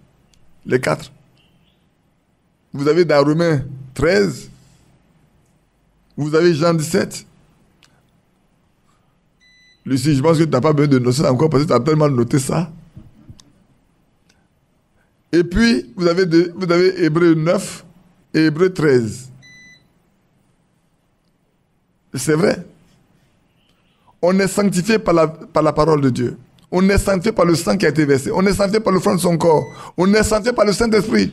[SPEAKER 2] Les 4. Vous avez dans Romains 13. Vous avez Jean 17. Lucie, je pense que tu n'as pas besoin de noter ça encore parce que tu as tellement noté ça. Et puis, vous avez Hébreux 9 et Hébreux 13. C'est vrai. On est sanctifié par la parole de Dieu. On est sanctifié par le sang qui a été versé. On est sanctifié par le front de son corps. On est sanctifié par le Saint-Esprit.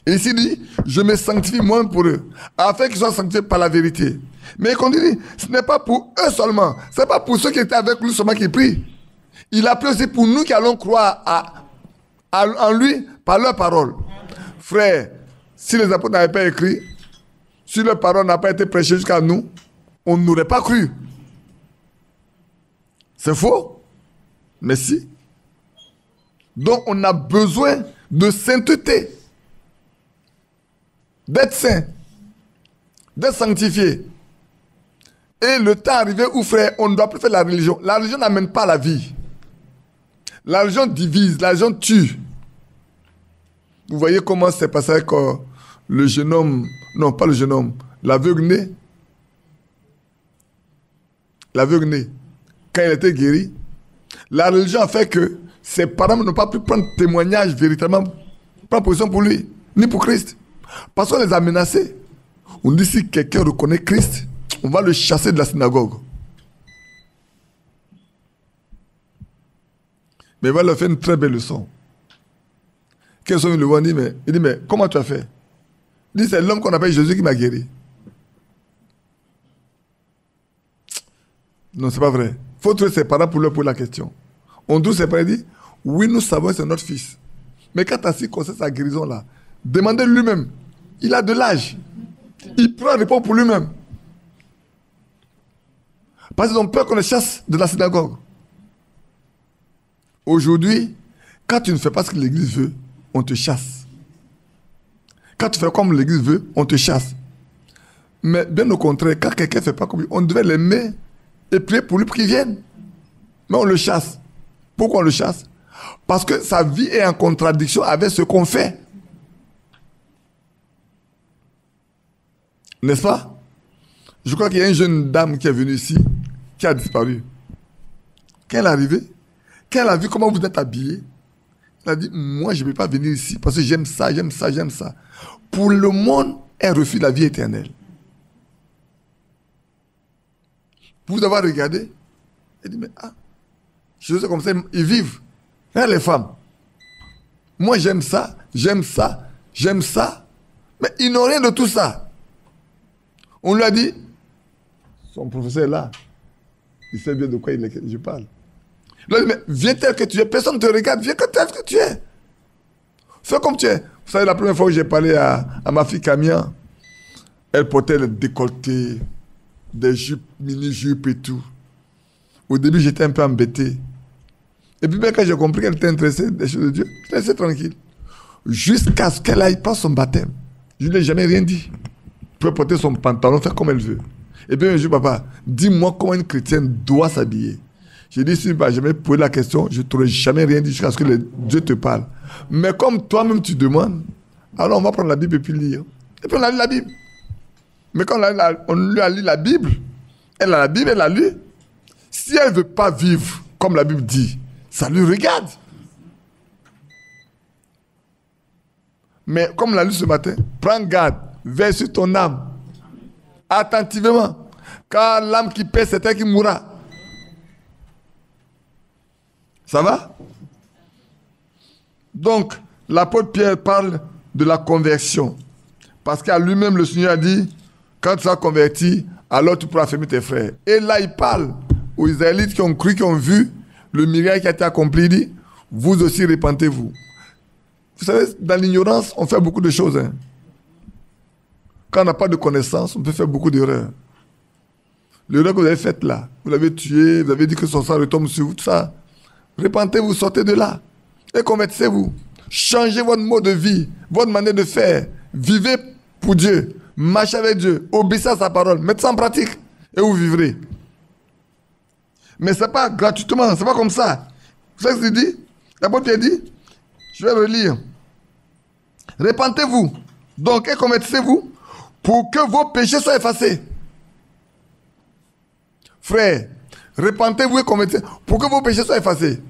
[SPEAKER 2] Et ici, il dit, je me sanctifie moi pour eux, afin qu'ils soient sanctifiés par la vérité. Mais quand il dit, ce n'est pas pour eux seulement. Ce n'est pas pour ceux qui étaient avec lui seulement qui prient. Il a prié aussi pour nous qui allons croire en lui par leur parole. Frère, si les apôtres n'avaient pas écrit, si leur parole n'a pas été prêchée jusqu'à nous, on n'aurait pas cru. C'est faux? Mais si. Donc on a besoin de sainteté. D'être saint. D'être sanctifié. Et le temps arrivé où, frère, on ne doit plus faire la religion. La religion n'amène pas la vie. La religion divise, la religion tue. Vous voyez comment c'est passé avec le jeune homme, non pas le jeune homme, l'aveugle-né. L'aveugle-né, quand il était guéri, la religion a fait que ses parents n'ont pas pu prendre témoignage véritablement, prendre position pour lui, ni pour Christ. Parce qu'on les a menacés. On dit si quelqu'un reconnaît Christ, on va le chasser de la synagogue. Mais il va leur faire une très belle leçon. Quels sont le voient, il dit, mais comment tu as fait? Il dit, c'est l'homme qu'on appelle Jésus qui m'a guéri. Non, c'est pas vrai. Il faut trouver ses parents pour leur poser la question. On trouve ses parents et dit, oui, nous savons que c'est notre fils. Mais quand Tassi concerne sa guérison là, demandez lui-même. Il a de l'âge. Il pourra répondre pour lui-même. Parce qu'ils ont peur qu'on le chasse de la synagogue. Aujourd'hui, quand tu ne fais pas ce que l'Église veut, on te chasse. Quand tu fais comme l'Église veut, on te chasse. Mais bien au contraire, quand quelqu'un ne fait pas comme lui, on devait l'aimer et prier pour lui pour qu'il vienne. Mais on le chasse. Pourquoi on le chasse? Parce que sa vie est en contradiction avec ce qu'on fait. N'est-ce pas? Je crois qu'il y a une jeune dame qui est venue ici, qui a disparu. Quand elle est arrivée, quand elle a vu comment vous êtes habillés, elle a dit, moi je ne peux pas venir ici parce que j'aime ça, j'aime ça, j'aime ça. Pour le monde, elle refuse la vie éternelle. Vous avez regardé, elle dit, mais je sais comme ça, ils vivent. Regarde les femmes. Moi j'aime ça, j'aime ça, j'aime ça. Mais ils n'ont rien de tout ça. On lui a dit, son professeur est là. Il sait bien de quoi je parle. Il a dit, mais viens tel que tu es. Personne ne te regarde. Viens tel que tu es. Fais comme tu es. Vous savez, la première fois que j'ai parlé à ma fille Camilla, elle portait le décolleté, des jupes, mini-jupes et tout. Au début, j'étais un peu embêté. Et puis, quand j'ai compris qu'elle était intéressée des choses de Dieu, je l'ai laissé tranquille. Jusqu'à ce qu'elle aille pas son baptême. Je ne lui ai jamais rien dit. Elle peut porter son pantalon, faire comme elle veut. Et puis, un jour, papa, dis-moi comment une chrétienne doit s'habiller. J'ai dit, si tu n'as jamais posé la question, je ne t'aurais jamais rien dit jusqu'à ce que Dieu te parle. Mais comme toi-même tu demandes, alors on va prendre la Bible et puis lire. Et puis on a lu la Bible. Mais quand on lui a lu la Bible, elle a la Bible, elle a lu. Si elle ne veut pas vivre comme la Bible dit, ça lui regarde. Mais comme on l'a lu ce matin, prends garde, veille sur ton âme. Attentivement. Car l'âme qui paie, c'est elle qui mourra. Ça va? Donc, l'apôtre Pierre parle de la conversion. Parce qu'à lui-même, le Seigneur a dit, quand tu seras converti, alors tu pourras affermir tes frères. Et là, il parle aux Israélites qui ont cru, qui ont vu le miracle qui a été accompli. Il dit, vous aussi repentez-vous. Vous savez, dans l'ignorance, on fait beaucoup de choses. Hein. Quand on n'a pas de connaissance, on peut faire beaucoup d'erreurs. L'erreur que vous avez faite là, vous l'avez tué, vous avez dit que son sang retombe sur vous, tout ça. Repentez-vous, sortez de là. Et convertissez-vous. Changez votre mode de vie, votre manière de faire. Vivez pour Dieu. Marchez avec Dieu. Obéissez à sa parole. Mettez ça en pratique. Et vous vivrez. Mais ce n'est pas gratuitement. Ce n'est pas comme ça. Vous savez ce qu'il dit? L'apôtre Pierre dit, je vais relire. Repentez-vous. Donc, et convertissez-vous pour que vos péchés soient effacés. Frère, repentez-vous et convertissez pour que vos péchés soient effacés.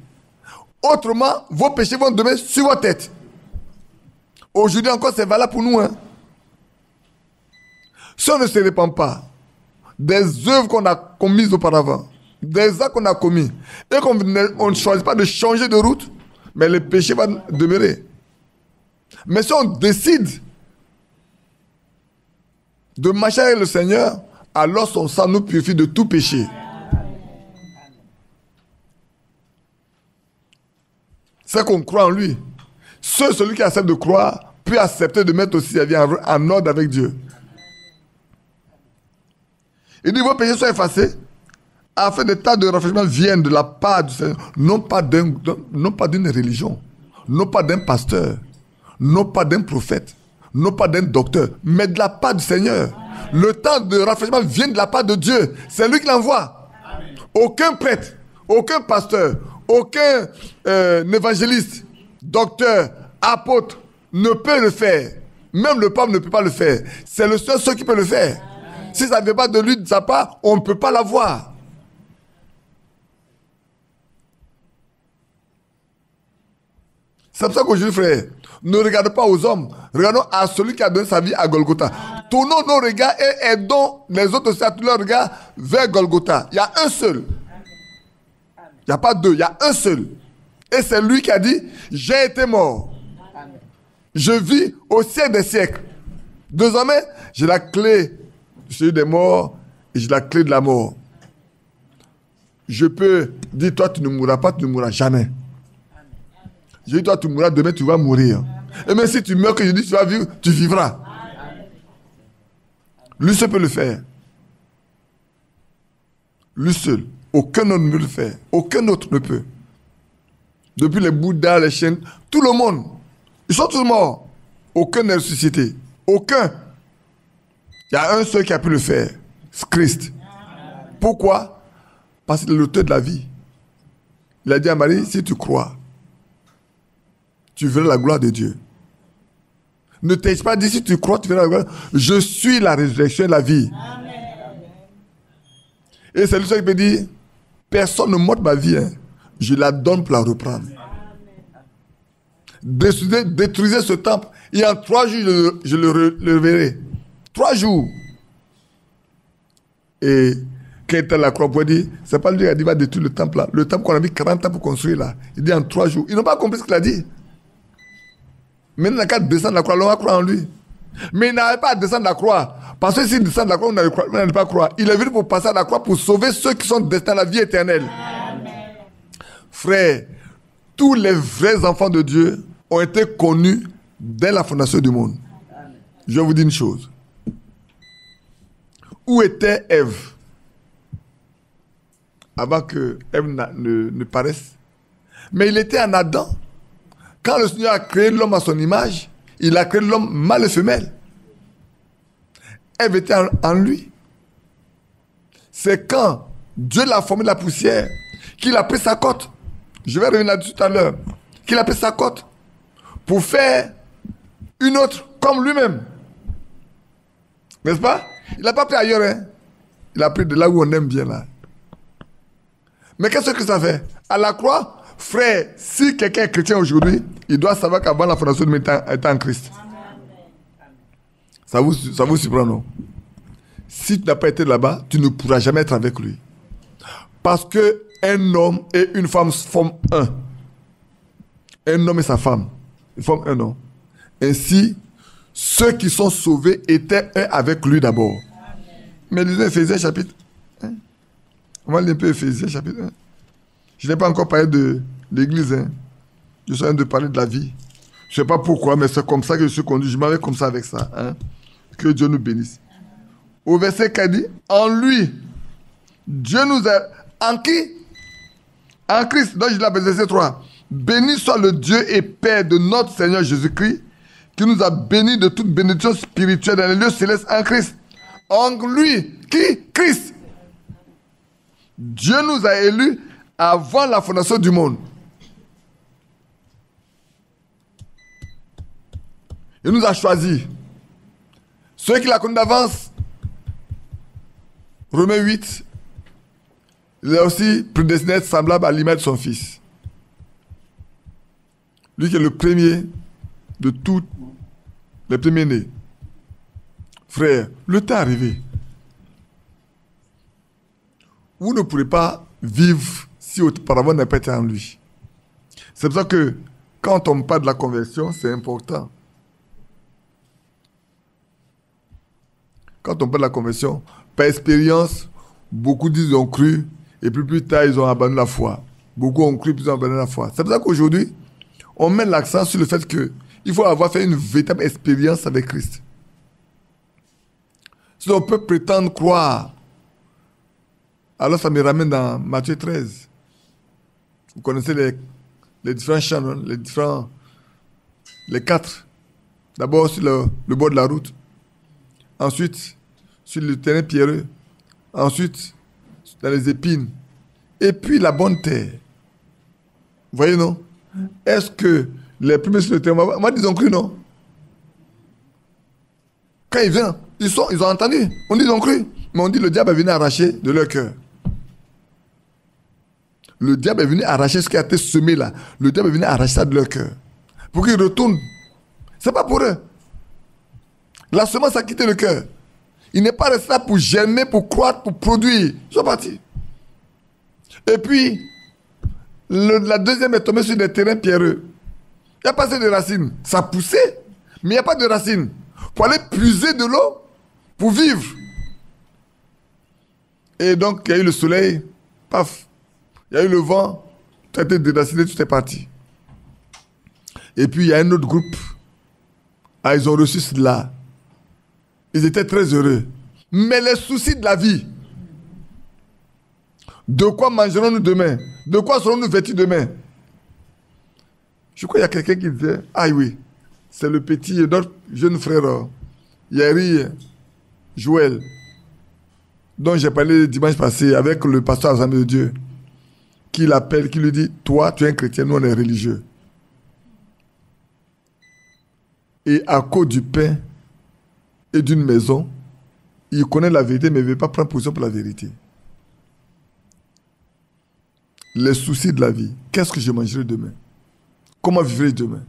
[SPEAKER 2] Autrement, vos péchés vont demeurer sur votre tête. Aujourd'hui encore, c'est valable pour nous. Hein. Si on ne se répand pas des œuvres qu'on a commises auparavant, des actes qu'on a commis, et qu'on ne choisit pas de changer de route, mais le péché va demeurer. Mais si on décide de marcher avec le Seigneur, alors son sang nous purifie de tout péché. C'est qu'on croit en lui. Seul celui qui accepte de croire peut accepter de mettre aussi sa vie en ordre avec Dieu. Il dit, vos péchés soient effacés, afin que des tas de rafraîchissement viennent de la part du Seigneur, non pas d'une religion, non pas d'un pasteur, non pas d'un prophète, non pas d'un docteur, mais de la part du Seigneur. Le temps de rafraîchissement vient de la part de Dieu. C'est lui qui l'envoie. Aucun prêtre, aucun pasteur, aucun évangéliste, docteur, apôtre ne peut le faire. Même le pape ne peut pas le faire. C'est le seul qui peut le faire. Si ça ne vient pas de lui, de sa part, on ne peut pas l'avoir. C'est pour ça qu'aujourd'hui, frère, Ne regarde pas aux hommes. Regardons à celui qui a donné sa vie à Golgotha. Tournons nos regards et aidons les autres aussi à tourner leurs regards vers Golgotha. Il y a un seul. Il n'y a pas deux, il y a un seul. Et c'est lui qui a dit, j'ai été mort. Je vis au siècle des siècles. Désormais, j'ai la clé de celui des morts et j'ai la clé de la mort. Je peux dire, toi, tu ne mourras pas, tu ne mourras jamais. Je dis, toi, tu mourras, demain, tu vas mourir. Et même si tu meurs, que je dis, tu vas vivre, tu vivras. Lui seul peut le faire. Lui seul. Aucun autre ne peut le faire. Aucun autre ne peut. Depuis les Bouddhas, les chiens, tout le monde, ils sont tous morts. Aucun n'est ressuscité. Aucun. Il y a un seul qui a pu le faire. C'est Christ. Pourquoi? Parce qu'il est l'auteur de la vie. Il a dit à Marie, si tu crois, tu verras la gloire de Dieu. Ne t'ai-je pas dit, si tu crois, tu verras la gloire. Je suis la résurrection et la vie. Amen. Et c'est lui seul qui peut dire, personne ne m'ôte ma vie. Je la donne pour la reprendre. Détruisez ce temple. Et en 3 jours, je le reverrai. 3 jours. Et quand il était à la croix, pour dire, c'est pas lui qui a dit, il va détruire le temple là. Le temple qu'on a mis 40 ans pour construire là. Il dit en 3 jours. Ils n'ont pas compris ce qu'il a dit. Maintenant, il n'a qu'à descendre la croix, on va croire en lui. Mais il n'avait pas à descendre la croix. Parce que s'il descend la croix, on n'allait pas croire. Il est venu pour passer à la croix pour sauver ceux qui sont destinés à la vie éternelle. Amen. Frère, tous les vrais enfants de Dieu ont été connus dès la fondation du monde. Amen. Je vais vous dire une chose. Où était Ève avant que Ève ne paraisse? Mais il était en Adam. Quand le Seigneur a créé l'homme à son image, il a créé l'homme mâle et femelle. Ève était en lui. C'est quand Dieu l'a formé de la poussière qu'il a pris sa côte. Je vais revenir là-dessus tout à l'heure. Qu'il a pris sa côte pour faire une autre comme lui-même. N'est-ce pas? Il n'a pas pris ailleurs. Hein? Il a pris de là où on aime bien là. Mais qu'est-ce que ça fait? À la croix, frère, si quelqu'un est chrétien aujourd'hui, il doit savoir qu'avant la fondation du monde, il était en Christ. Ça vous surprend, non? Si tu n'as pas été là-bas, tu ne pourras jamais être avec lui. Parce qu'un homme et une femme forment un. Un homme et sa femme, ils forment un homme. Ainsi, ceux qui sont sauvés étaient un avec lui d'abord. Mais lisons Éphésiens chapitre 1. On va lire un peu Éphésiens chapitre 1. Je n'ai pas encore parlé de l'église. Hein. Je suis en train de parler de la vie. Je ne sais pas pourquoi, mais c'est comme ça que je suis conduit. Je m'en vais comme ça avec ça. Hein. Que Dieu nous bénisse. Au verset 4 dit, en lui, Dieu nous a... En qui? En Christ. Donc je l'ai verset 3. Béni soit le Dieu et Père de notre Seigneur Jésus-Christ, qui nous a bénis de toute bénédiction spirituelle dans les lieux célestes en Christ. En lui, qui? Christ. Dieu nous a élus avant la fondation du monde. Il nous a choisis. Ceux qui la connaissent d'avance, Romains 8, il a aussi prédestiné à être semblable à l'image de son fils. Lui qui est le premier de tous les premiers-nés. Frère, le temps est arrivé. Vous ne pourrez pas vivre si auparavant n'a pas été en lui. C'est pour ça que quand on parle de la conversion, c'est important. Quand on parle de la conversion, par expérience, beaucoup disent qu'ils ont cru, et puis plus tard, ils ont abandonné la foi. Beaucoup ont cru, puis ils ont abandonné la foi. C'est pour ça qu'aujourd'hui, on met l'accent sur le fait qu'il faut avoir fait une véritable expérience avec Christ. Si on peut prétendre croire, alors ça me ramène dans Matthieu 13. Vous connaissez les différents chants, non? Les 4. D'abord sur le bord de la route. Ensuite, sur le terrain pierreux. Ensuite, dans les épines. Et puis la bonne terre. Vous voyez, non? Est-ce que les premiers sur le terrain, moi, ils ont cru, non? Quand ils viennent, ils ont entendu. On dit ils ont cru. Mais on dit le diable est venu arracher de leur cœur. Le diable est venu arracher ce qui a été semé là. Le diable est venu arracher ça de leur cœur. Pour qu'ils retournent Ce n'est pas pour eux. La semence a quitté le cœur. Il n'est pas resté là pour germer, pour croître, pour produire. Ils sont partis. Et puis, la deuxième est tombée sur des terrains pierreux. Il n'y a pas assez de racines. Ça poussait, mais il n'y a pas de racines. Pour aller puiser de l'eau, pour vivre. Et donc, il y a eu le soleil, paf. Il y a eu le vent, tu as été déraciné, tu es parti. Et puis, il y a un autre groupe. Ah, ils ont reçu cela. Ils étaient très heureux. Mais les soucis de la vie. De quoi mangerons-nous demain? De quoi serons-nous vêtus demain? Je crois qu'il y a quelqu'un qui disait, ah oui, c'est le petit, notre jeune frère, Yeri Joël, dont j'ai parlé dimanche passé avec le pasteur Assemblée de Dieu, qui l'appelle, qui lui dit, toi, tu es un chrétien, nous, on est religieux. Et à cause du pain et d'une maison, il connaît la vérité, mais il ne veut pas prendre position pour la vérité. Les soucis de la vie. Qu'est-ce que je mangerai demain? Comment vivrai-je demain?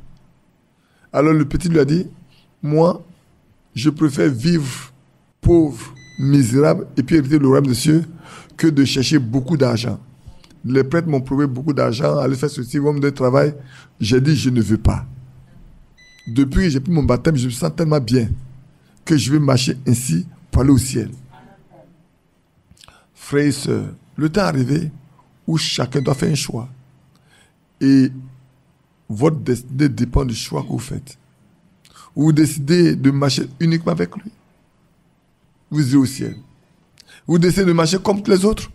[SPEAKER 2] Alors le petit lui a dit, moi, je préfère vivre pauvre, misérable, et puis hériter le royaume des cieux, que de chercher beaucoup d'argent. Les prêtres m'ont prouvé beaucoup d'argent, aller faire ceci, homme de travail. J'ai dit, je ne veux pas. Depuis que j'ai pris mon baptême, je me sens tellement bien que je vais marcher ainsi pour aller au ciel. Frères et sœurs, le temps est arrivé où chacun doit faire un choix. Et votre destinée dépend du choix que vous faites. Vous décidez de marcher uniquement avec lui, vous irez au ciel. Vous décidez de marcher comme tous les autres,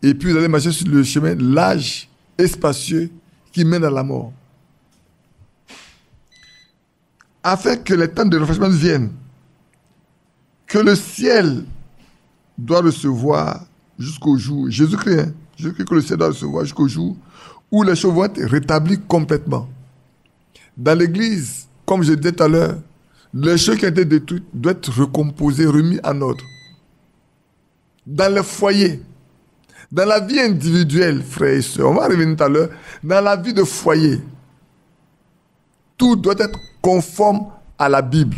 [SPEAKER 2] et puis vous allez marcher sur le chemin large et spacieux qui mène à la mort. Afin que les temps de réflexion viennent, que le ciel doit recevoir jusqu'au jour, Jésus-Christ, hein, Jésus-Christ que le ciel doit recevoir jusqu'au jour où les choses vont être rétablies complètement. Dans l'église, comme je disais tout à l'heure, les choses qui ont été détruites doivent être recomposées, remises en ordre. Dans les foyers, dans la vie individuelle, frères et sœurs, on va revenir tout à l'heure, dans la vie de foyer, tout doit être conforme à la Bible.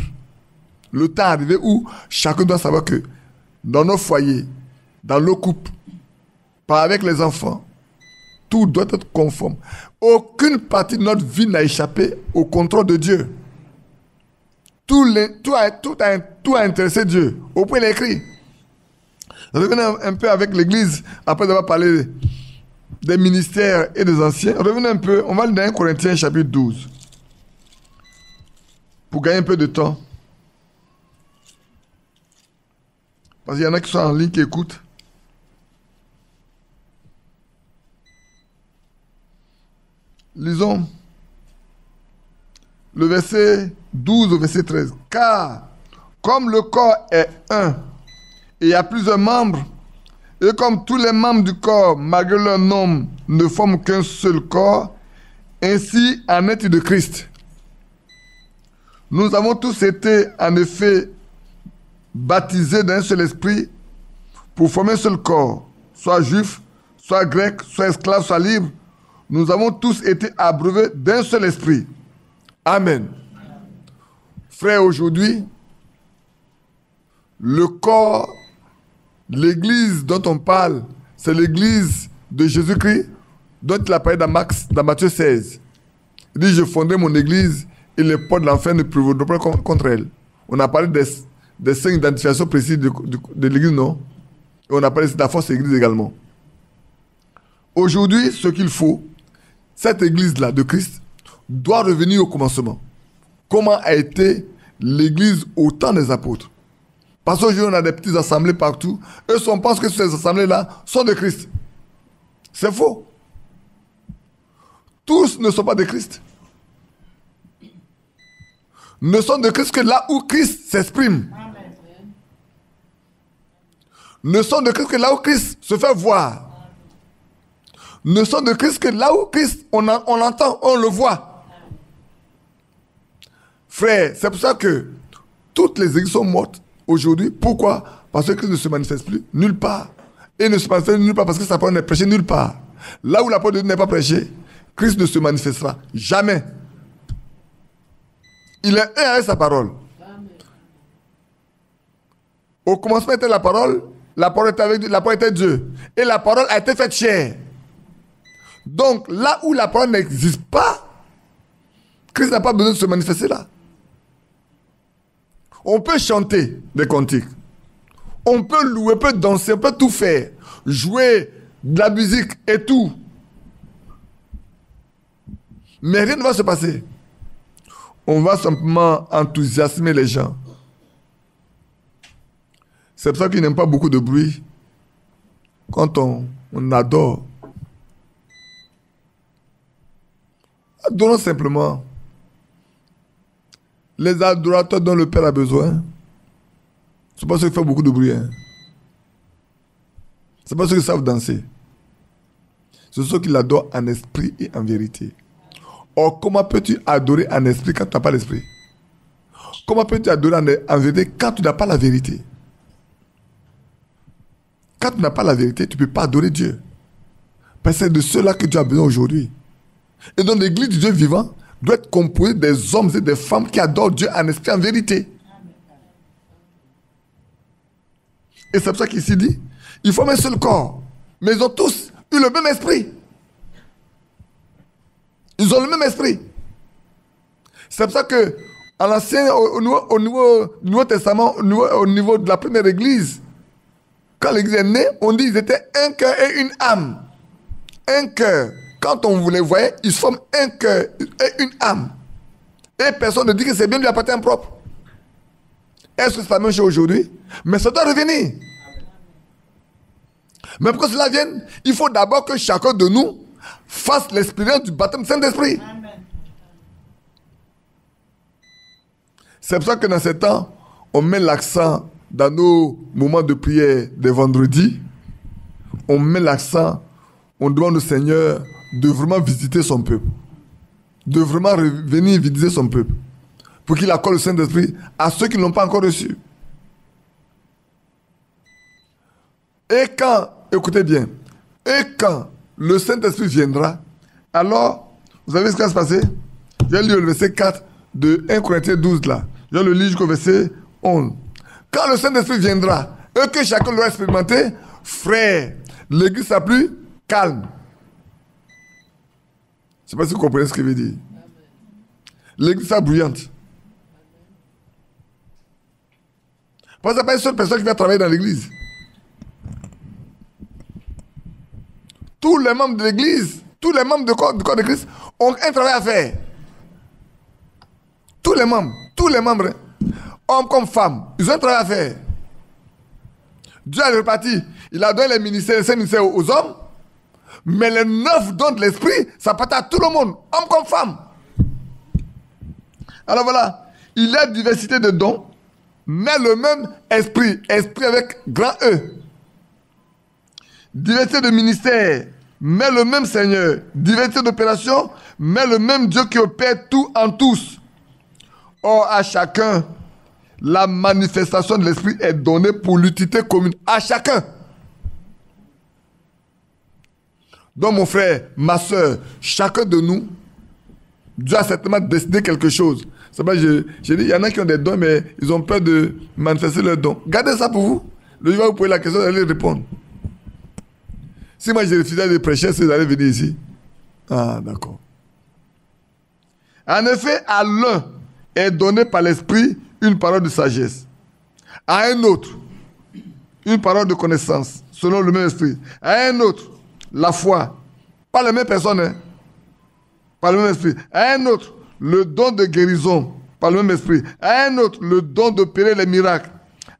[SPEAKER 2] Le temps est arrivé où chacun doit savoir que dans nos foyers, dans nos couples, pas avec les enfants, tout doit être conforme. Aucune partie de notre vie n'a échappé au contrôle de Dieu. Tout a intéressé Dieu. Au point il est écrit. Revenez un peu avec l'église, après avoir parlé des ministères et des anciens. Revenez un peu, on va lire dans 1 Corinthiens chapitre 12. Pour gagner un peu de temps. Parce qu'il y en a qui sont en ligne qui écoutent. Lisons le verset 12 au verset 13. Car, comme le corps est un, et il y a plusieurs membres, et comme tous les membres du corps, malgré leur nombre, ne forment qu'un seul corps, ainsi en est-il de Christ. Nous avons tous été, en effet, baptisés d'un seul esprit pour former un seul corps, soit juif, soit grec, soit esclave, soit libre. Nous avons tous été abreuvés d'un seul esprit. Amen. Frères, aujourd'hui, le corps, l'église dont on parle, c'est l'église de Jésus-Christ, dont il a parlé dans Matthieu 16. Il dit, je fonderai mon église et les portes de l'enfer ne prévaudront pas contre elle. On a parlé des 5 identifications précises de l'église, non? Et on a parlé de la force église également. Aujourd'hui, ce qu'il faut, cette église-là de Christ doit revenir au commencement. Comment a été l'église au temps des apôtres? Parce qu'aujourd'hui, on a des petites assemblées partout. Eux, on pense que ces assemblées-là sont de Christ. C'est faux. Tous ne sont pas de Christ. Ne sont de Christ que là où Christ s'exprime. Ne sont de Christ que là où Christ se fait voir. Ne sont de Christ que là où Christ, on l'entend, on le voit. Frère, c'est pour ça que toutes les églises sont mortes aujourd'hui. Pourquoi? Parce que Christ ne se manifeste plus nulle part. Et ne se manifeste nulle part parce que sa parole n'est prêchée nulle part. Là où la parole de Dieu n'est pas prêchée, Christ ne se manifestera jamais. Il est un avec sa parole. Au commencement était la parole était avec Dieu, la parole était Dieu. Et la parole a été faite chair. Donc, là où la parole n'existe pas, Christ n'a pas besoin de se manifester là. On peut chanter des cantiques. On peut louer, on peut danser, on peut tout faire. Jouer de la musique et tout. Mais rien ne va se passer. On va simplement enthousiasmer les gens. C'est pour ça qu'ils n'aiment pas beaucoup de bruit. Quand on adore. Adorons simplement. Les adorateurs dont le Père a besoin, ce sont pas ceux qui font beaucoup de bruit. Hein. Ce sont pas ceux qui savent danser. Ce sont ceux qui l'adorent en esprit et en vérité. Or, comment peux-tu adorer en esprit quand tu n'as pas l'esprit? Comment peux-tu adorer en vérité quand tu n'as pas la vérité? Quand tu n'as pas la vérité, tu ne peux pas adorer Dieu. Parce que c'est de cela que Dieu a besoin aujourd'hui. Et donc l'église du Dieu vivant doit être composée des hommes et des femmes qui adorent Dieu en esprit et en vérité. Et c'est pour ça qu'ici dit, ils forment un seul corps. Mais ils ont tous eu le même esprit. Ils ont le même esprit. C'est pour ça que à l'ancien, au Nouveau Testament, au niveau de la première église, quand l'église est née, on dit qu'ils étaient un cœur et une âme. Un cœur. Quand on les voyait, ils se forment un cœur et une âme. Et personne ne dit que c'est bien, lui appartient propre. Est-ce que c'est la même chose aujourd'hui? Mais ça doit revenir. Mais pour que cela vienne, il faut d'abord que chacun de nous fasse l'expérience du baptême du Saint-Esprit. C'est pour ça que dans ces temps, on met l'accent dans nos moments de prière des vendredis. On met l'accent, on demande au Seigneur de vraiment visiter son peuple. De vraiment venir visiter son peuple. Pour qu'il accorde le Saint-Esprit à ceux qui ne l'ont pas encore reçu. Et quand, écoutez bien, et quand le Saint-Esprit viendra, alors, vous savez ce qui va se passer? Je vais lire le verset 4 de 1 Corinthiens 12 là. Je vais le lire jusqu'au verset 11. Quand le Saint-Esprit viendra, et que chacun l'aura expérimenté, frère, l'église sera plus calme. Je ne sais pas si vous comprenez ce que je veux dire. L'église sera bruyante. Parce que ce n'est pas une seule personne qui va travailler dans l'église. Tous les membres de l'église, tous les membres du corps de Christ ont un travail à faire. Tous les membres, hommes comme femmes, ils ont un travail à faire. Dieu a réparti, il a donné les ministères, les 5 ministères aux hommes, mais les 9 dons de l'esprit, ça appartient à tout le monde, hommes comme femmes. Alors voilà, il y a diversité de dons, mais le même esprit, esprit avec grand E. Diversité de ministères, mais le même Seigneur. Diversité d'opérations, mais le même Dieu qui opère tout en tous. Or, à chacun, la manifestation de l'esprit est donnée pour l'utilité commune. À chacun. Donc, mon frère, ma soeur, chacun de nous, Dieu a certainement décidé quelque chose. C'est pas, j'ai dit, il y en a qui ont des dons, mais ils ont peur de manifester leurs dons. Gardez ça pour vous. Le jour où vous posez la question, vous allez répondre. Si moi je refusais de prêcher, vous allez venir ici. Ah, d'accord. En effet, à l'un est donné par l'esprit une parole de sagesse. À un autre, une parole de connaissance, selon le même esprit. À un autre, la foi. Pas la même personne, hein. Par le même esprit. À un autre, le don de guérison. Par le même esprit. À un autre, le don d'opérer les miracles.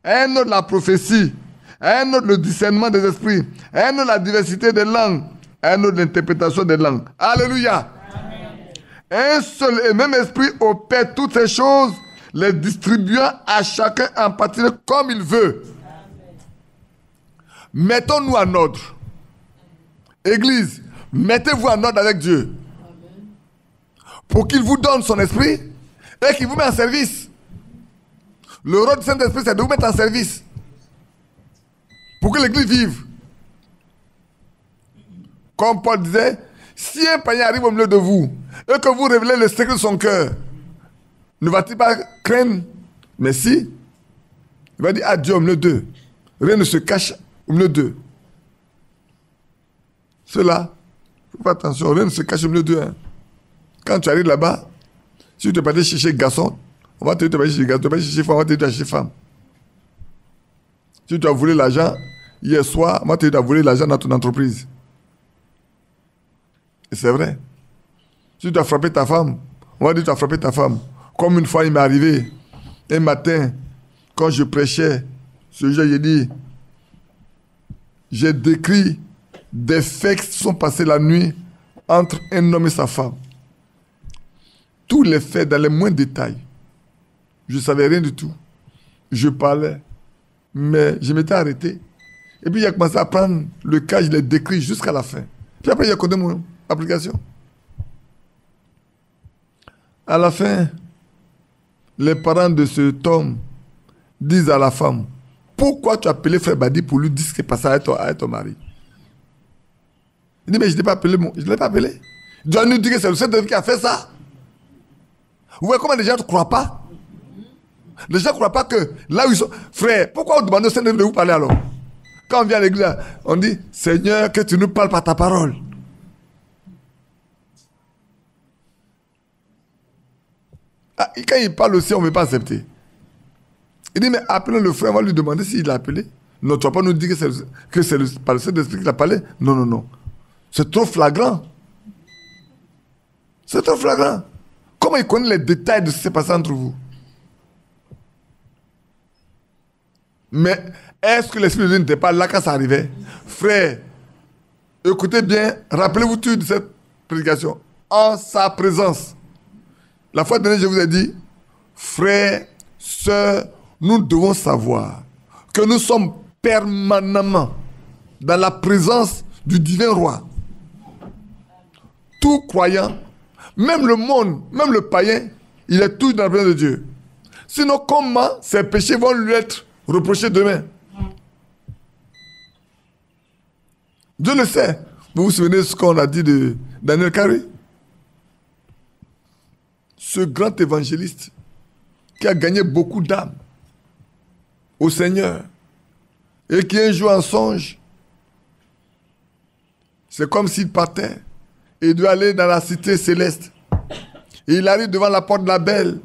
[SPEAKER 2] À un autre, la prophétie. À un autre, le discernement des esprits. À un autre, la diversité des langues. À un autre, l'interprétation des langues. Alléluia. Amen. Un seul et même esprit opère toutes ces choses, les distribuant à chacun en particulier comme il veut. Amen. Mettons-nous en ordre. Église, mettez-vous en ordre avec Dieu. Amen. Pour qu'il vous donne son esprit et qu'il vous mette en service. Le rôle du Saint-Esprit, c'est de vous mettre en service. Pour que l'église vive. Comme Paul disait, si un païen arrive au milieu de vous et que vous révélez le secret de son cœur, ne va-t-il pas craindre? Mais si. Il va dire, ah Dieu au milieu d'eux. Rien ne se cache au milieu d'eux. Cela, il faut faire attention, rien ne se cache au milieu d'eux. Hein. Quand tu arrives là-bas, si tu te parles chercher garçon, on va te dire chercher garçon, tu vas chercher femme, on va te dire chercher femme. Si tu as volé l'argent, hier soir, on va te dire tu as volé l'argent dans ton entreprise. Et c'est vrai. Si tu as frappé ta femme, on va dire tu as frappé ta femme. Comme une fois, il m'est arrivé, un matin, quand je prêchais, ce jour, j'ai décrit des faits qui sont passés la nuit entre un homme et sa femme. Tous les faits dans les moindres détails. Je ne savais rien du tout. Je parlais, mais je m'étais arrêté. Et puis, il a commencé à prendre le cas, je l'ai décrit jusqu'à la fin. Puis après, il a connu mon application. À la fin, les parents de cet homme disent à la femme, pourquoi tu as appelé frère Badi pour lui dire ce qui est passé à ton mari? Il dit, mais je ne l'ai pas appelé. Je ne l'ai pas appelé. Dieu nous dit que c'est le Saint-Esprit qui a fait ça. Vous voyez comment les gens ne croient pas? Les gens ne croient pas que là où ils sont... Frère, pourquoi vous demandez au Seigneur de vous parler alors? Quand on vient à l'église, on dit, Seigneur, que tu nous parles par ta parole. Ah, quand il parle aussi, on ne veut pas accepter. Il dit, mais appelons le frère, on va lui demander s'il l'a appelé. Non, tu ne vas pas nous dire que c'est par le Saint-Esprit qu'il a parlé. Non, non, non. C'est trop flagrant. C'est trop flagrant. Comment il connaît les détails de ce qui s'est passé entre vous? Mais est-ce que l'Esprit de Dieu n'était pas là quand ça arrivait? Frère, écoutez bien, rappelez-vous tout de cette prédication. En sa présence. La fois dernière, je vous ai dit, frères, sœurs, nous devons savoir que nous sommes permanemment dans la présence du divin roi. Tout croyant, même le monde, même le païen, il est toujours dans la présence de Dieu. Sinon, comment ces péchés vont lui être reprochés demain? Dieu le sait. Vous vous souvenez de ce qu'on a dit de Daniel Carey? Ce grand évangéliste qui a gagné beaucoup d'âmes au Seigneur et qui un jour en songe, c'est comme s'il partait et il doit aller dans la cité céleste. Et il arrive devant la porte de la belle.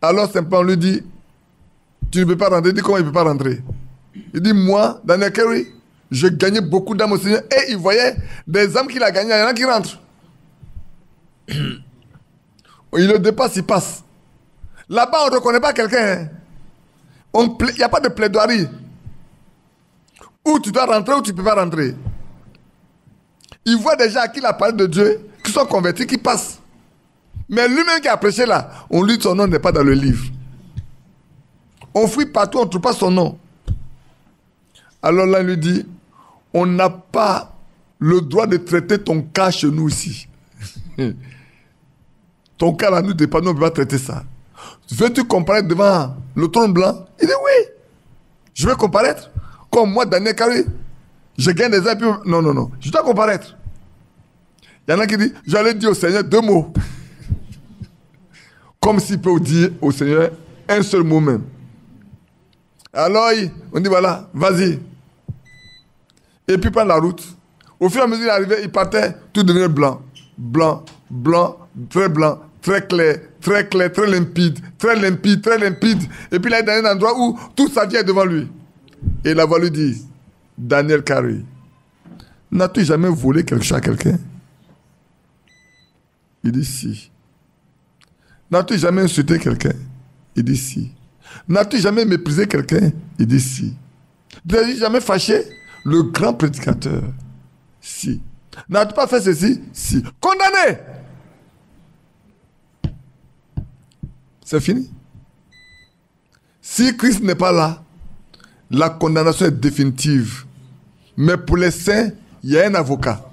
[SPEAKER 2] Alors simplement on lui dit, tu ne peux pas rentrer. Il dit, comment il ne peut pas rentrer? Il dit, moi, Daniel Carey, j'ai gagné beaucoup d'âmes au Seigneur. Et il voyait des âmes qu'il a gagnées, il y en a qui rentrent. Il le dépasse, il passe. Là-bas, on ne reconnaît pas quelqu'un. Il n'y a pas de plaidoirie. Ou tu dois rentrer ou tu ne peux pas rentrer. Il voit des gens à qui il a parlé de Dieu, qui sont convertis, qui passent. Mais lui-même qui a prêché là, on lui dit son nom n'est pas dans le livre. On fouille partout, on ne trouve pas son nom. Alors là, il lui dit, on n'a pas le droit de traiter ton cas chez nous ici. Ton cas là, nous ne peut pas traiter ça. Veux-tu comparaître devant le trône blanc? Il dit oui. Je vais comparaître. Comme moi, Daniel Carey, je gagne des âmes. Non, non, non. Je dois comparaître. Il y en a qui disent, j'allais dire au Seigneur 2 mots. Comme s'il peut dire au Seigneur un seul mot même. Alors, on dit voilà, vas-y. Et puis prendre la route. Au fur et à mesure qu'il arrivait, il partait, tout devenait blanc. Blanc, blanc, très blanc, très clair, très limpide, très limpide, très limpide. Et puis là, il est dans un endroit où toute sa vie est devant lui. Et la voix lui dit, Daniel Carey, n'as-tu jamais volé quelque chose à quelqu'un? Il dit si. N'as-tu jamais insulté quelqu'un? Il dit si. N'as-tu jamais méprisé quelqu'un? Il dit si. N'as-tu jamais fâché le grand prédicateur? Si. N'as-tu pas fait ceci? Si. Condamné! C'est fini. Si Christ n'est pas là, la condamnation est définitive. Mais pour les saints, il y a un avocat.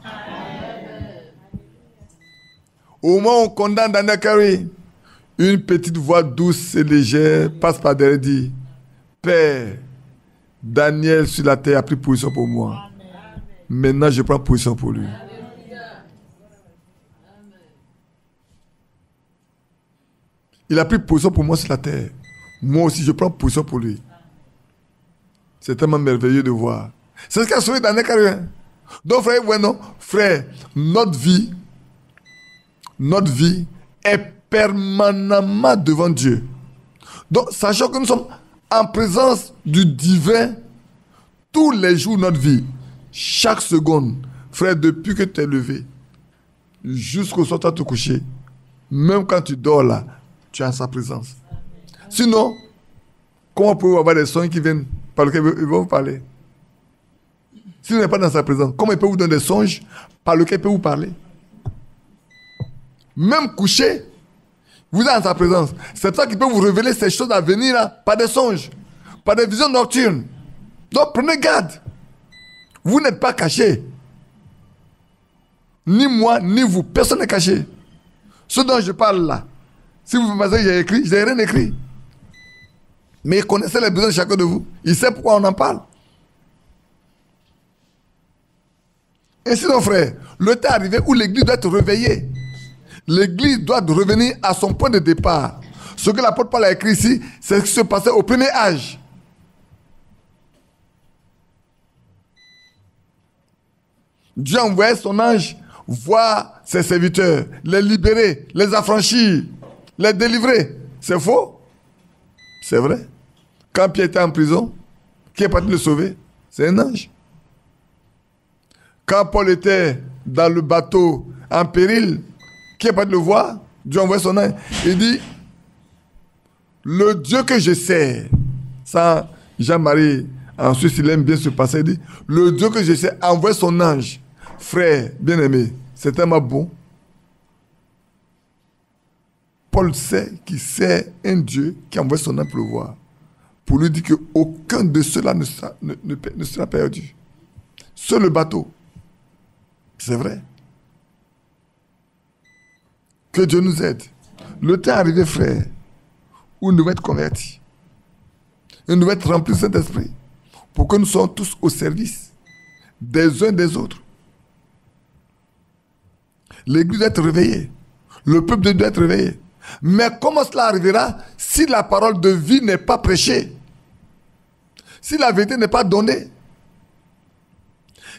[SPEAKER 2] Au moment où on condamne Daniel Carey, une petite voix douce et légère passe par derrière et dit, Père, Daniel sur la terre a pris position pour moi. Maintenant, je prends position pour lui. Il a pris position pour moi sur la terre. Moi aussi, je prends position pour lui. C'est tellement merveilleux de voir. C'est ce qui a sauvé Daniel Carrière. Donc, frère, ouais, non, frère, notre vie est permanemment devant Dieu. Donc, sachant que nous sommes en présence du divin tous les jours de notre vie, chaque seconde, frère, depuis que tu es levé, jusqu'au soir, tu vas te coucher, même quand tu dors là, tu es en sa présence. Sinon, comment pouvez-vous avoir des songes qui viennent par lesquels ils vont vous parler? Si vous n'êtes pas dans sa présence, comment il peut vous donner des songes par lesquels il peut vous parler? Même couché, vous êtes en sa présence. C'est ça qui peut vous révéler ces choses à venir là, par des songes, par des visions nocturnes. Donc prenez garde. Vous n'êtes pas cachés. Ni moi, ni vous. Personne n'est caché. Ce dont je parle là, si vous pensez que j'ai écrit, je n'ai rien écrit. Mais il connaissait les besoins de chacun de vous. Il sait pourquoi on en parle. Et sinon, frère, le temps est arrivé où l'église doit être réveillée. L'église doit revenir à son point de départ. Ce que l'apôtre Paul a écrit ici, c'est ce qui se passait au premier âge. Dieu envoyait son ange voir ses serviteurs, les libérer, les affranchir, les délivrer. C'est faux? C'est vrai. Quand Pierre était en prison, qui est parti le sauver? C'est un ange. Quand Paul était dans le bateau en péril, qui est parti le voir? Dieu envoie son ange. Il dit, le Dieu que je sers, ça, Jean-Marie, en Suisse, il aime bien ce passage, il dit, le Dieu que je sers envoie son ange. Frère, bien-aimé, c'est tellement bon. Paul sait qu'il sert un Dieu qui envoie son ange pour le voir. Pour lui dire qu'aucun de ceux-là ne sera perdu. Seul le bateau. C'est vrai. Que Dieu nous aide. Le temps est arrivé, frère, où nous devons être convertis. Et nous devons être remplis de Saint-Esprit. Pour que nous soyons tous au service des uns des autres. L'église doit être réveillée. Le peuple de Dieu doit être réveillé. Mais comment cela arrivera si la parole de vie n'est pas prêchée? Si la vérité n'est pas donnée?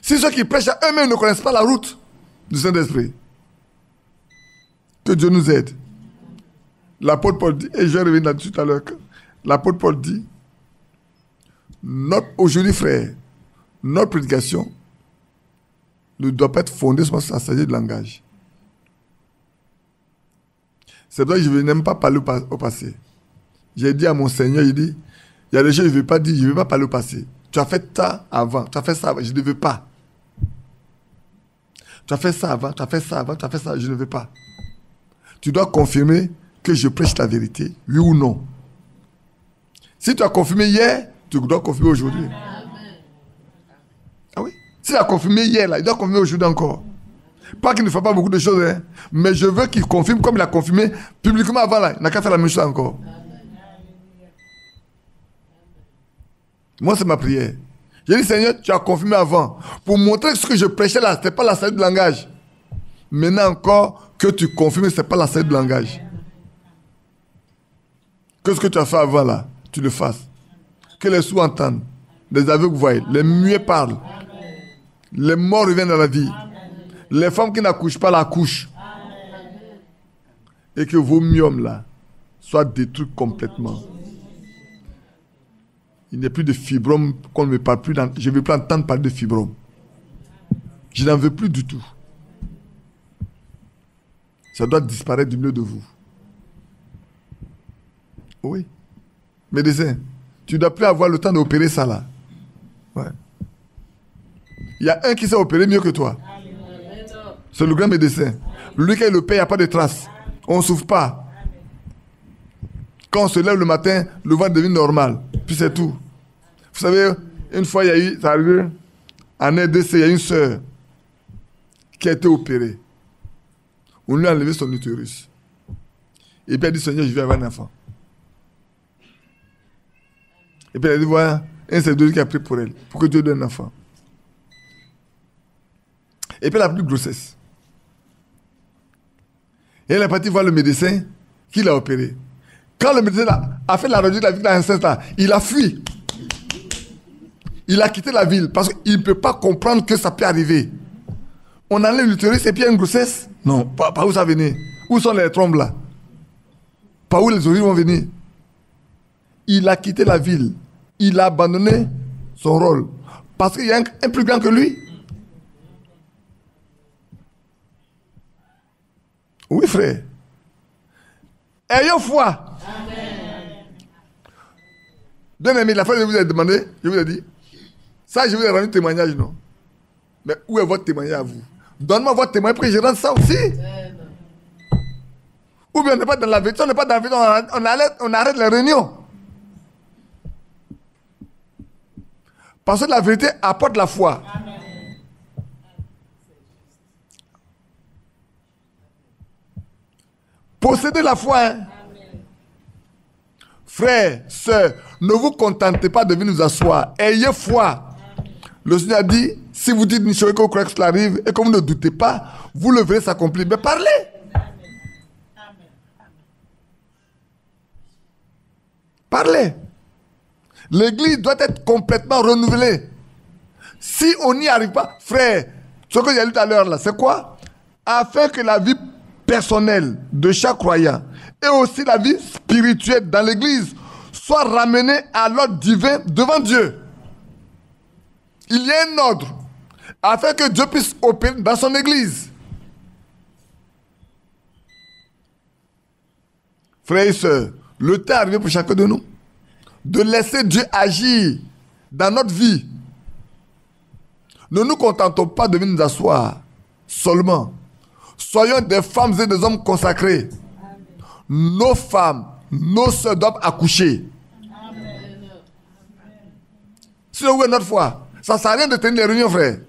[SPEAKER 2] Si ceux qui prêchent à eux-mêmes ne connaissent pas la route du Saint-Esprit? Que Dieu nous aide. L'apôtre Paul dit, et je vais revenir là-dessus tout à l'heure, l'apôtre Paul dit, aujourd'hui, frère, notre prédication ne doit pas être fondée sur la sagesse du langage. C'est pour ça que je ne vais même pas parler au passé. J'ai dit à mon Seigneur, il dit, il y a des choses que je ne vais pas dire, je ne vais pas parler au passé. Tu as fait ça avant, tu as fait ça avant, je ne veux pas. Tu as fait ça avant, tu as fait ça avant, tu as fait ça, je ne veux pas. Tu dois confirmer que je prêche la vérité, oui ou non. Si tu as confirmé hier, tu dois confirmer aujourd'hui. Ah oui? S'il a confirmé hier, là, il doit confirmer aujourd'hui encore. Pas qu'il ne fait pas beaucoup de choses, hein, mais je veux qu'il confirme comme il a confirmé publiquement avant, là. Il n'a qu'à faire la même chose encore. Moi, c'est ma prière. J'ai dit, Seigneur, tu as confirmé avant. Pour montrer que ce que je prêchais là, ce n'était pas la sagesse du langage. Maintenant encore, que tu confirmes que ce n'est pas la sagesse du langage. Que ce que tu as fait avant là, tu le fasses. Que les sourds entendent, les aveugles voient, les muets parlent, les morts reviennent dans la vie, les femmes qui n'accouchent pas l'accouchent. Et que vos myomes là soient détruits complètement. Il n'y a plus de fibromes qu'on ne me parle plus. Je ne veux plus entendre parler de fibromes. Je n'en veux plus du tout. Ça doit disparaître du milieu de vous. Oui. Médecin, tu ne dois plus avoir le temps d'opérer ça là. Ouais. Il y a un qui sait opérer mieux que toi. C'est le grand médecin. Lui qui le paye, il n'y a pas de traces. On ne souffre pas. Quand on se lève le matin, le ventre devient normal. Puis c'est tout. Vous savez, une fois, il y a eu, ça arrivé, en RDC, il y a une sœur qui a été opérée. On lui a enlevé son utérus. Et puis elle a dit, Seigneur, je vais avoir un enfant. Et puis elle a dit, voilà, un c'est Dieu qui a pris pour elle, pour que Dieu donne un enfant. Et puis elle a pris grossesse. Et elle est partie voir le médecin qui l'a opéré. Quand le médecin a fait la radio de la ville inceste, il a fui. Il a quitté la ville parce qu'il ne peut pas comprendre que ça peut arriver. On enlève l'utérus et puis il y a une grossesse. Non, par où ça venait? Où sont les trompes là? Par où les ovaires vont venir? Il a quitté la ville. Il a abandonné son rôle. Parce qu'il y a un plus grand que lui. Oui, frère. Ayons foi. Bien aimé, la fois que je vous ai demandé, je vous ai dit, ça je vous ai rendu témoignage, non? Mais où est votre témoignage à vous? Donne-moi votre témoignage pour que je rende ça aussi. Ou bien on n'est pas dans la vérité, on n'est pas dans la vérité, on arrête les réunions. Parce que la vérité apporte la foi. Possédez la foi. Hein? Frères, sœurs, ne vous contentez pas de venir nous asseoir. Ayez foi. Le Seigneur a dit, si vous dites une chose que vous croyez que cela arrive et que vous ne doutez pas, vous le verrez s'accomplir. Mais parlez. Parlez. L'église doit être complètement renouvelée. Si on n'y arrive pas, frère, ce que j'ai lu tout à l'heure là, c'est quoi? Afin que la vie personnelle de chaque croyant et aussi la vie spirituelle dans l'église soit ramenée à l'ordre divin devant Dieu. Il y a un ordre afin que Dieu puisse opérer dans son église. Frères et sœurs, le temps est arrivé pour chacun de nous de laisser Dieu agir dans notre vie. Ne nous contentons pas de venir nous asseoir seulement. Soyons des femmes et des hommes consacrés. Amen. Nos femmes, nos sœurs doivent accoucher. Amen. Sinon, où est notre foi? Ça ne sert à rien de tenir les réunions, frère.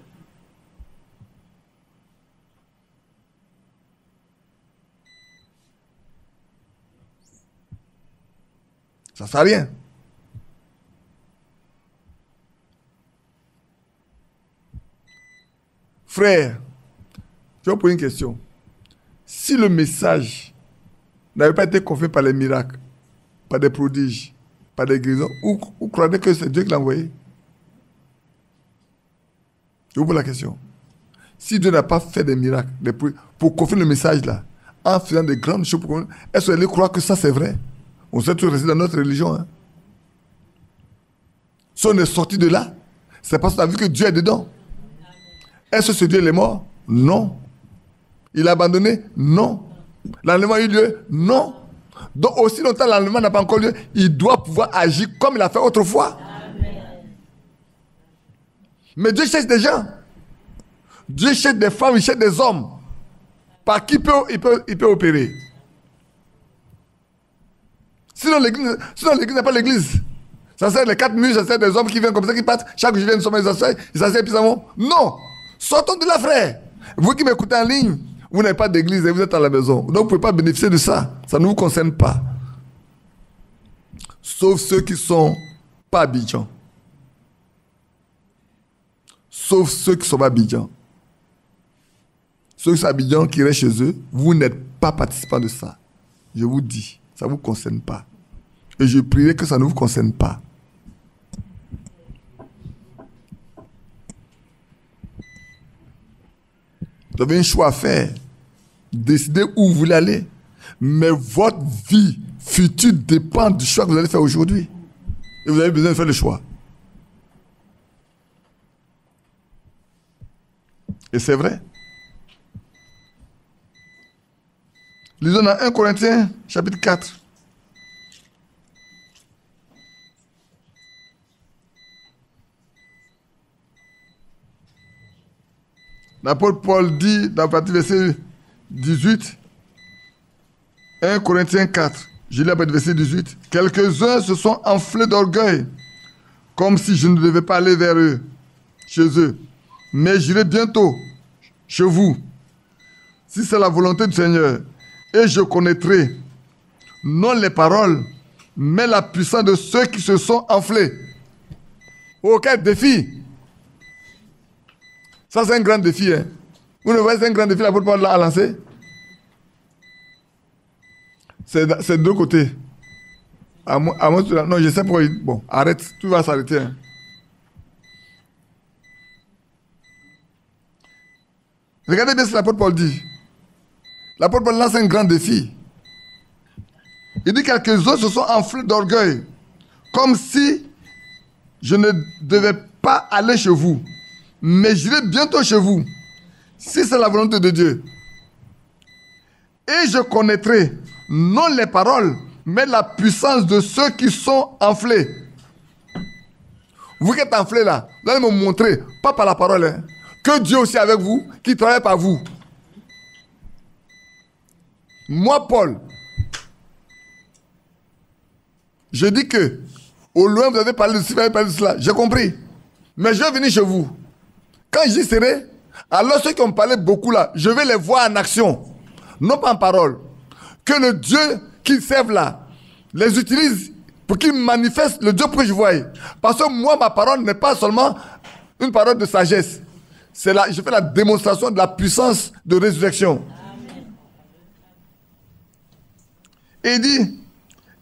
[SPEAKER 2] Ça ne sert à rien. Frère, je vais vous poser une question. Si le message n'avait pas été confirmé par les miracles, par des prodiges, par des guérisons, vous croyez que c'est Dieu qui l'a envoyé? Je vous pose la question. Si Dieu n'a pas fait des miracles pour confirmer le message là, en faisant des grandes choses, est-ce que vous allez croire que ça c'est vrai? On sait toujours rester dans notre religion. Hein? Si on est sorti de là, c'est parce qu'on a vu que Dieu est dedans. Est-ce que ce Dieu est mort? Non. Il a abandonné? Non. L'enlèvement a eu lieu? Non. Donc aussi longtemps l'enlèvement n'a pas encore lieu, il doit pouvoir agir comme il a fait autrefois. Amen. Mais Dieu cherche des gens. Dieu cherche des femmes, il cherche des hommes. Par qui il peut opérer. Sinon l'église n'est pas l'église. Ça sert les 4 murs, ça sert des hommes qui viennent comme ça, qui partent. Chaque jour, ils viennent, ils s'asseyent, puis ça vont. Non. Sortons de là, frère. Vous qui m'écoutez en ligne, vous n'avez pas d'église et vous êtes à la maison. Donc vous ne pouvez pas bénéficier de ça. Ça ne vous concerne pas. Sauf ceux qui ne sont pas à Abidjan. Sauf ceux qui ne sont pas à Abidjan. Ceux qui sont à Abidjan, qui restent chez eux, vous n'êtes pas participants de ça. Je vous dis, ça ne vous concerne pas. Et je prierai que ça ne vous concerne pas. Vous avez un choix à faire. Décidez où vous voulez aller. Mais votre vie future dépend du choix que vous allez faire aujourd'hui. Et vous avez besoin de faire le choix. Et c'est vrai. Lisons dans 1 Corinthiens, chapitre 4. L'apôtre Paul dit dans le verset 18, 1 Corinthiens 4, je lis le verset 18, quelques-uns se sont enflés d'orgueil, comme si je ne devais pas aller vers eux, chez eux, mais j'irai bientôt chez vous, si c'est la volonté du Seigneur, et je connaîtrai non les paroles, mais la puissance de ceux qui se sont enflés. Oh, quel défi! Ça, c'est un grand défi. Hein. Vous ne voyez, c'est un grand défi, l'apôtre Paul a lancé. C'est de deux côtés. Non, je sais pourquoi. Bon, arrête, tout va s'arrêter. Hein. Regardez bien ce que l'apôtre Paul dit. L'apôtre Paul lance un grand défi. Il dit quelques autres se sont enflés d'orgueil, comme si je ne devais pas aller chez vous, mais j'irai bientôt chez vous, si c'est la volonté de Dieu. Et je connaîtrai non les paroles, mais la puissance de ceux qui sont enflés. Vous qui êtes enflés là, vous allez me montrer, pas par la parole, hein, que Dieu aussi est avec vous, qui travaille par vous. Moi, Paul, je dis que, au loin, vous avez parlé de ceci, vous avez parlé de cela. J'ai compris. Mais je vais venir chez vous. Quand j'y serai, alors ceux qui ont parlé beaucoup là, je vais les voir en action. Non pas en parole. Que le Dieu qu'ils servent là, les utilise pour qu'ils manifestent le Dieu que je vois. Parce que moi, ma parole n'est pas seulement une parole de sagesse. Je fais la démonstration de la puissance de résurrection. Et il dit,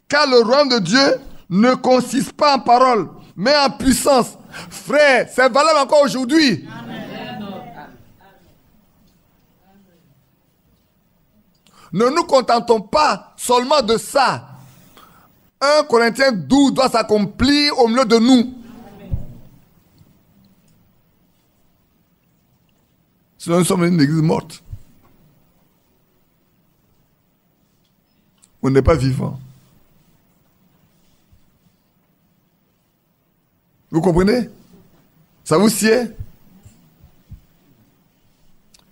[SPEAKER 2] car le royaume de Dieu ne consiste pas en parole, mais en puissance. Frère, c'est valable encore aujourd'hui. Ne nous contentons pas seulement de ça. 1 Corinthiens 12 doit s'accomplir au milieu de nous. Sinon, nous sommes une église morte. On n'est pas vivant. Vous comprenez? Ça vous sied?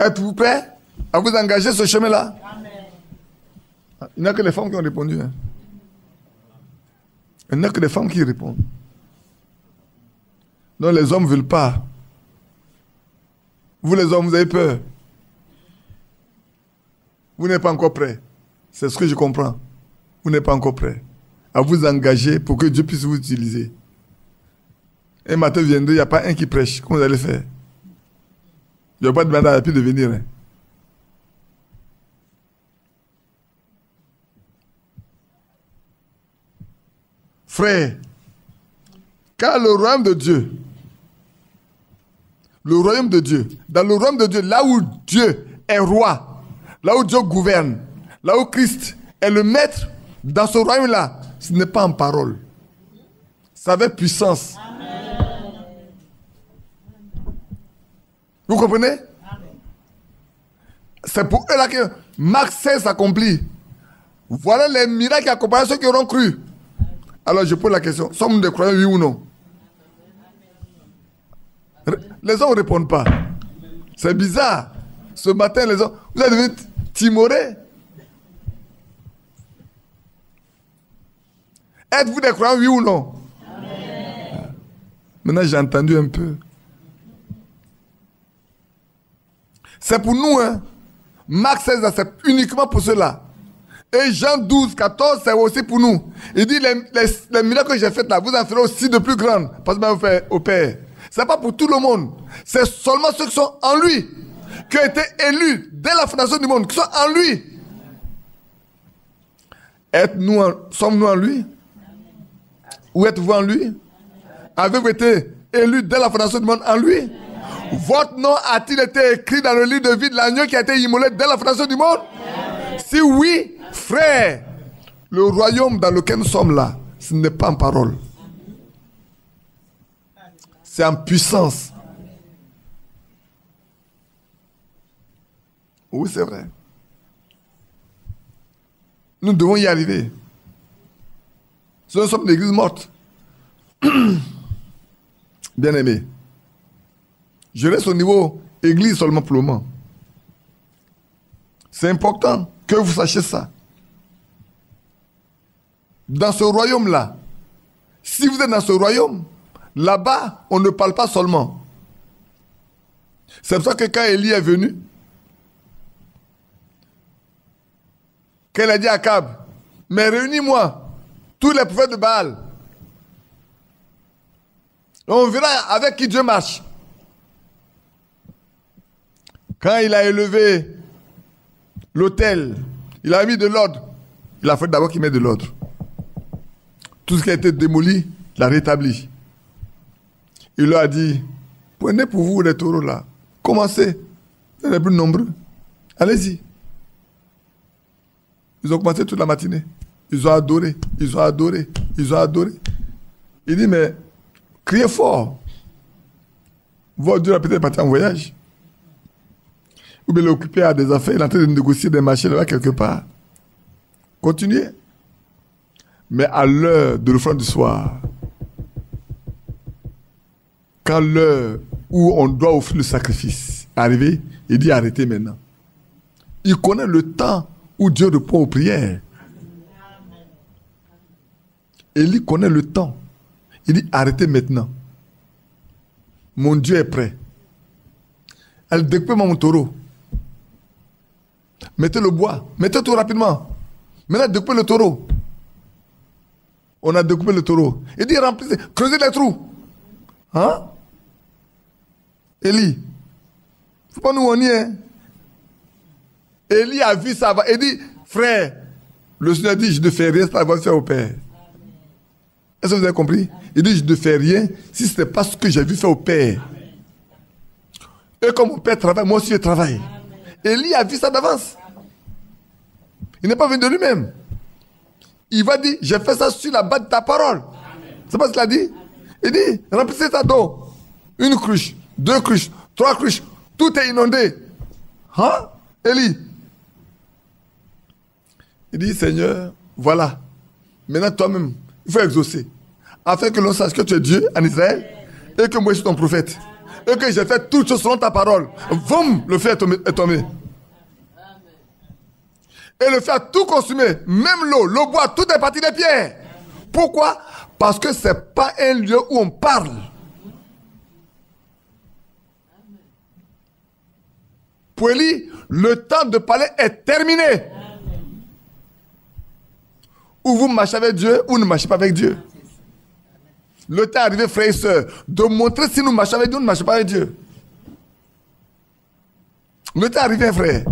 [SPEAKER 2] Êtes-vous prêts à vous engager ce chemin-là? Il n'y a que les femmes qui ont répondu. Hein. Il n'y a que les femmes qui répondent. Non, les hommes ne veulent pas. Vous les hommes, vous avez peur. Vous n'êtes pas encore prêts. C'est ce que je comprends. Vous n'êtes pas encore prêts à vous engager pour que Dieu puisse vous utiliser. Un matin viendra, il n'y a pas un qui prêche. Comment vous allez faire? Il n'y a pas de mandat à de venir. Hein. Frère, car le royaume de Dieu, dans le royaume de Dieu, là où Dieu est roi, là où Dieu gouverne, là où Christ est le maître, dans ce royaume-là, ce n'est pas en parole. Ça avait puissance. Vous comprenez? C'est pour eux là que Marc 16 s'accomplit. Voilà les miracles qui accompagnent ceux qui auront cru. Alors je pose la question, sommes-nous des croyants, oui ou non? Les hommes ne répondent pas. C'est bizarre. Ce matin, les hommes, vous êtes devenus timorés. Êtes-vous des croyants, oui ou non? Amen. Maintenant, j'ai entendu un peu. C'est pour nous, hein. Marc 16, c'est uniquement pour ceux-là. Et Jean 12, 14, c'est aussi pour nous. Il dit, les miracles que j'ai faits là, vous en ferez aussi de plus grandes. Parce que vous faites au Père. Ce n'est pas pour tout le monde. C'est seulement ceux qui sont en lui, qui ont été élus dès la fondation du monde, qui sont en lui. Sommes-nous en lui? Ou êtes-vous en lui? Avez-vous été élus dès la fondation du monde en lui? Votre nom a-t-il été écrit dans le livre de vie de l'agneau qui a été immolé dès la fondation du monde? Si oui, frère, le royaume dans lequel nous sommes là, ce n'est pas en parole. C'est en puissance. Oui, c'est vrai. Nous devons y arriver. Nous sommes une église morte. Bien aimé. Je reste au niveau église seulement pour le moment. C'est important que vous sachiez ça. Dans ce royaume-là, si vous êtes dans ce royaume, là-bas, on ne parle pas seulement. C'est pour ça que quand Élie est venu, qu'elle a dit à Akab, mais réunis-moi tous les prophètes de Baal. On verra avec qui Dieu marche. Quand il a élevé l'autel, il a mis de l'ordre. Il a fait d'abord qu'il mette de l'ordre. Tout ce qui a été démoli, il l'a rétabli. Il leur a dit, prenez pour vous les taureaux là. Commencez. Vous êtes plus nombreux. Allez-y. Ils ont commencé toute la matinée. Ils ont adoré. Ils ont adoré. Ils ont adoré. Il dit, mais criez fort. Votre Dieu a peut-être parti en voyage. Ou bien il est occupé à des affaires. Il est en train de négocier des marchés là-bas quelque part. Continuez. Mais à l'heure de l'offrande du soir, quand l'heure où on doit offrir le sacrifice est arrivée, il dit arrêtez maintenant. Il connaît le temps où Dieu répond aux prières. Élie connaît le temps. Il dit arrêtez maintenant. Mon Dieu est prêt. Elle découpe mon taureau. Mettez le bois. Mettez tout rapidement. Maintenant découpez le taureau. On a découpé le taureau. Il dit remplissez, creusez les trous. Hein? Élie. Faut pas nous on y est. Élie a vu ça. Il dit, frère, le Seigneur dit, je ne fais rien, ça va faire au Père. Est-ce que vous avez compris? Il dit, je ne fais rien si ce n'est pas ce que j'ai vu faire au Père. Et comme mon Père travaille, moi aussi je travaille. Élie a vu ça d'avance. Il n'est pas venu de lui-même. Il va dire, j'ai fait ça sur la base de ta parole. C'est pas ce qu'il a dit? Il dit, remplissez ta d'eau. 1 cruche, 2 cruches, 3 cruches. Tout est inondé. Hein? Élie. Il dit, Seigneur, voilà. Maintenant, toi-même, il faut exaucer. Afin que l'on sache que tu es Dieu en Israël et que moi, je suis ton prophète. Et que j'ai fait toutes choses selon ta parole. Voum, le feu est tombé. Et le feu a tout consumé. Même l'eau, le bois, tout est parti des pierres. Pourquoi? Parce que ce n'est pas un lieu où on parle. Pour Élie, le temps de parler est terminé. Ou vous marchez avec Dieu, ou ne marchez pas avec Dieu. Le temps est arrivé, frères et sœurs, de montrer si nous marchons avec Dieu ou ne marchons pas avec Dieu. Le temps est arrivé, frère.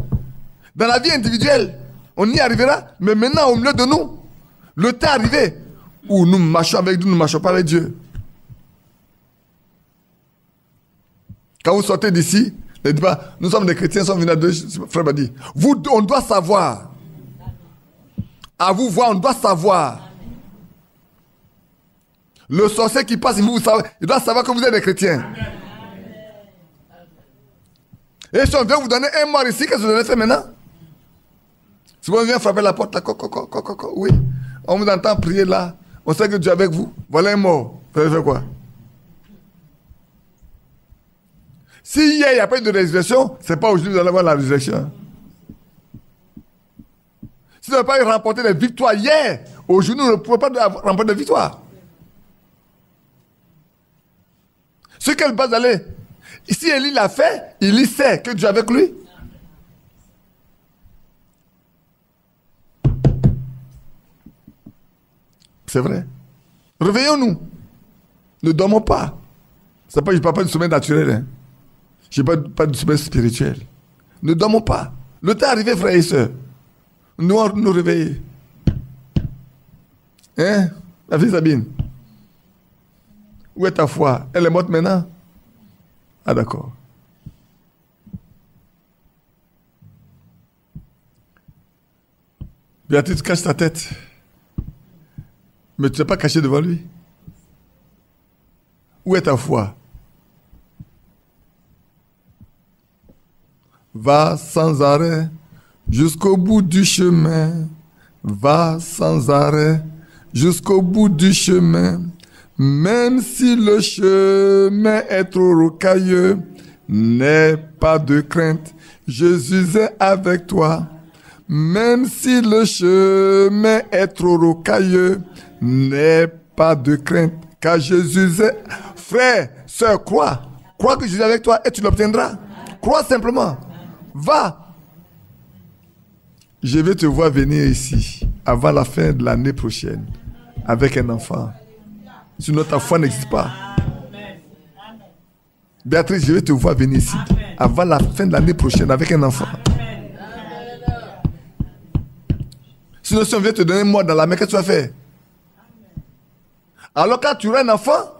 [SPEAKER 2] Dans la vie individuelle, on y arrivera, mais maintenant, au milieu de nous, le temps est arrivé où nous marchons avec Dieu, nous ne marchons pas avec Dieu. Quand vous sortez d'ici, ne dites pas, nous sommes des chrétiens, nous sommes venus à deux, frère m'a dit, on doit savoir. À vous voir, on doit savoir. Le sorcier qui passe, il doit savoir que vous êtes des chrétiens. Et si on vient vous donner un mort ici, qu'est-ce que vous allez faire maintenant? Si on vient frapper la porte, là, oui, on vous entend prier là, on sait que Dieu est avec vous, voilà un mort, vous allez faire quoi? Si hier il n'y a pas eu de résurrection, ce n'est pas aujourd'hui que vous allez avoir la résurrection. Si vous n'avez pas remporté des victoires hier, aujourd'hui nous ne pouvons pas remporter des victoires. Sur quelle base aller? Si Élie l'a fait, il sait que Dieu est avec lui. C'est vrai. Réveillons-nous. Ne dormons pas. Je ne parle pas du sommeil naturel. Hein. Je ne parle pas du sommeil spirituel. Ne dormons pas. Le temps est arrivé, frères et sœurs. Nous réveiller. Hein? La fille Sabine. Où est ta foi? Elle est morte maintenant? Ah d'accord. Béatrice, cache ta tête. Mais tu n'es pas caché devant lui. Où est ta foi? Va sans arrêt jusqu'au bout du chemin. Va sans arrêt jusqu'au bout du chemin. Même si le chemin est trop rocailleux, n'aie pas de crainte, Jésus est avec toi. Même si le chemin est trop rocailleux, n'aie pas de crainte, car Jésus est... Frère, sœur, crois. Crois que Jésus est avec toi et tu l'obtiendras. Crois simplement. Va. Je vais te voir venir ici avant la fin de l'année prochaine avec un enfant. Sinon ta foi n'existe pas. Béatrice, je vais te voir venir ici avant la fin de l'année prochaine avec un enfant. Sinon si on vient te donner un mois dans la main, qu'est-ce que tu vas faire? Alors quand tu auras un enfant,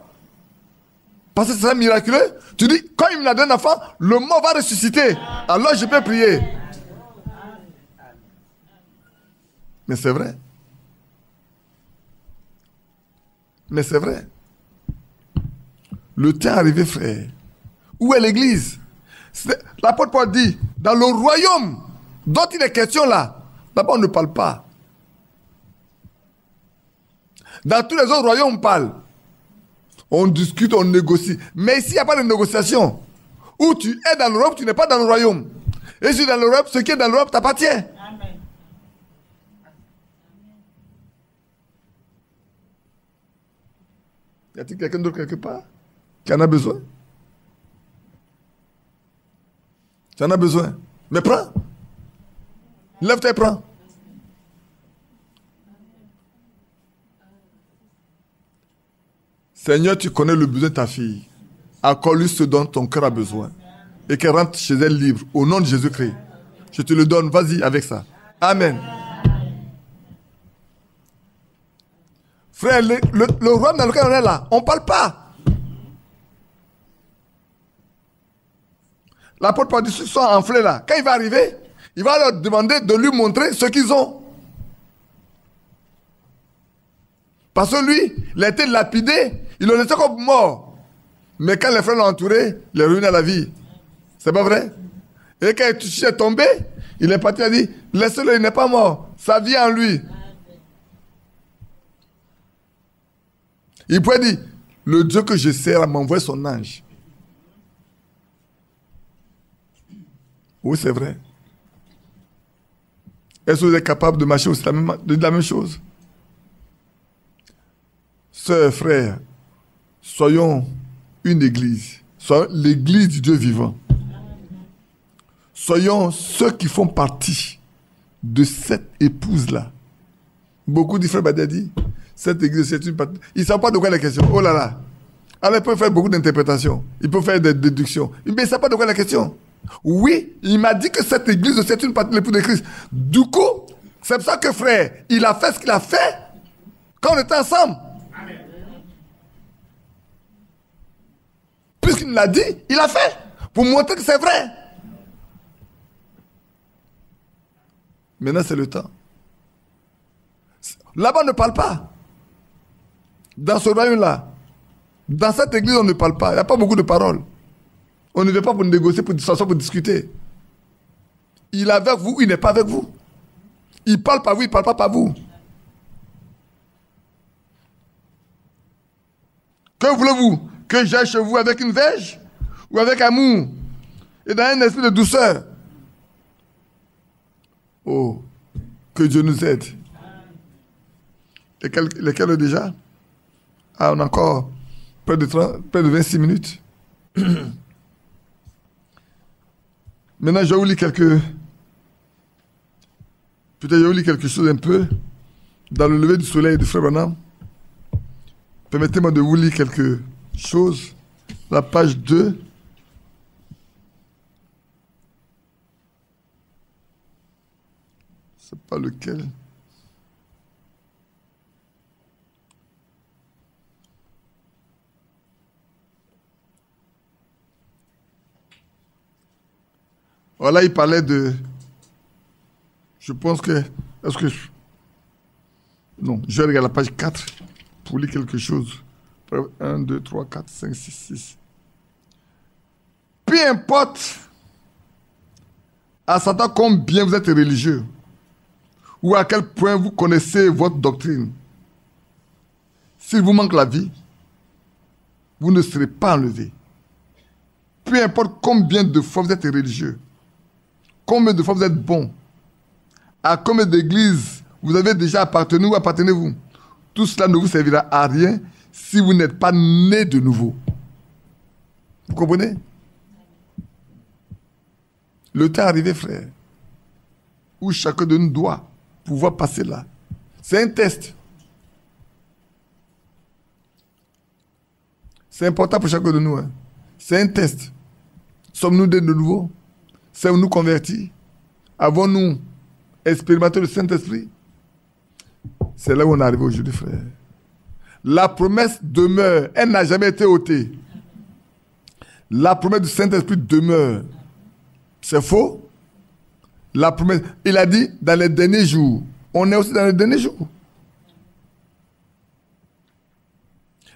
[SPEAKER 2] parce que c'est miraculeux, tu dis, quand il me l'a donné un enfant, le mort va ressusciter. Alors je peux prier. Mais c'est vrai. Mais c'est vrai. Le temps est arrivé, frère. Où est l'église? L'apôtre Paul dit, dans le royaume dont il est question là, là-bas on ne parle pas. Dans tous les autres royaumes, on parle. On discute, on négocie. Mais ici, il n'y a pas de négociation. Où tu es dans l'Europe, tu n'es pas dans le royaume. Et si tu es dans l'Europe, ce qui est dans l'Europe t'appartient. Amen. Y a-t-il quelqu'un d'autre quelque part qui en a besoin? Tu en as besoin. Mais prends. Lève-toi et prends. Seigneur, tu connais le besoin de ta fille. Accorde-lui ce dont ton cœur a besoin. Et qu'elle rentre chez elle libre. Au nom de Jésus-Christ. Je te le donne. Vas-y avec ça. Amen. Frère, le royaume dans lequel on est là, on ne parle pas. L'apôtre Paul dit, ceux qui sont enflés là, quand il va arriver, il va leur demander de lui montrer ce qu'ils ont. Parce que lui, il a été lapidé, il le laissait comme mort. Mais quand les frères l'ont entouré, il est revenu à la vie. C'est pas vrai? Et quand il est tombé, il est parti, il a dit, laissez-le, il n'est pas mort. Sa vie est en lui. Il pouvait dire, le Dieu que je sers m'envoie son ange. Oui, c'est vrai. Est-ce que vous êtes capable de marcher aussi de la même chose? Sœurs, frères, soyons une église. Soyons l'église du Dieu vivant. Soyons ceux qui font partie de cette épouse-là. Beaucoup de frères Badadi, cette église, c'est une partie. Ils ne savent pas de quoi la question. Oh là là. Alors, ils peuvent faire beaucoup d'interprétations. Ils peuvent faire des déductions. Mais ils ne savent pas de quoi la question. Oui, il m'a dit que cette église, c'est une partie de l'épouse de Christ. Du coup, c'est pour ça que frère, il a fait ce qu'il a fait quand on était ensemble. Amen. Puisqu'il me l'a dit, il a fait. Pour montrer que c'est vrai. Maintenant, c'est le temps. Là-bas, on ne parle pas. Dans ce royaume-là, dans cette église, on ne parle pas. Il n'y a pas beaucoup de paroles. On ne vient pas pour négocier, pour s'asseoir, pour discuter. Il est avec vous, il n'est pas avec vous. Il parle par vous, il ne parle pas par vous. Que voulez-vous? Que j'aille chez vous avec une verge? Ou avec amour? Et dans un esprit de douceur? Oh, que Dieu nous aide. Lesquels déjà? Ah, on a encore près de 26 minutes. Maintenant, je vais vous lire peut-être je vais vous lire quelque chose un peu dans le lever du soleil de Frère Branham. Permettez-moi de vous lire quelque chose. La page 2. C'est pas lequel. Voilà, il parlait de... Je pense que... Est-ce que... Non, je regarde la page 4 pour lire quelque chose. 1, 2, 3, 4, 5, 6, 6. Peu importe à Satan combien vous êtes religieux ou à quel point vous connaissez votre doctrine. S'il vous manque la vie, vous ne serez pas enlevé. Peu importe combien de fois vous êtes religieux, combien de fois vous êtes bon, à combien d'églises vous avez déjà appartenu ou appartenez-vous, tout cela ne vous servira à rien si vous n'êtes pas né de nouveau. Vous comprenez? Le temps est arrivé, frère, où chacun de nous doit pouvoir passer là. C'est un test. C'est important pour chacun de nous. Hein. C'est un test. Sommes-nous nés de nouveau? Sommes-nous convertis? Avons-nous expérimenté le Saint-Esprit? C'est là où on est arrivé aujourd'hui, frère. La promesse demeure. Elle n'a jamais été ôtée. La promesse du Saint-Esprit demeure. C'est faux? La promesse, il a dit dans les derniers jours. On est aussi dans les derniers jours.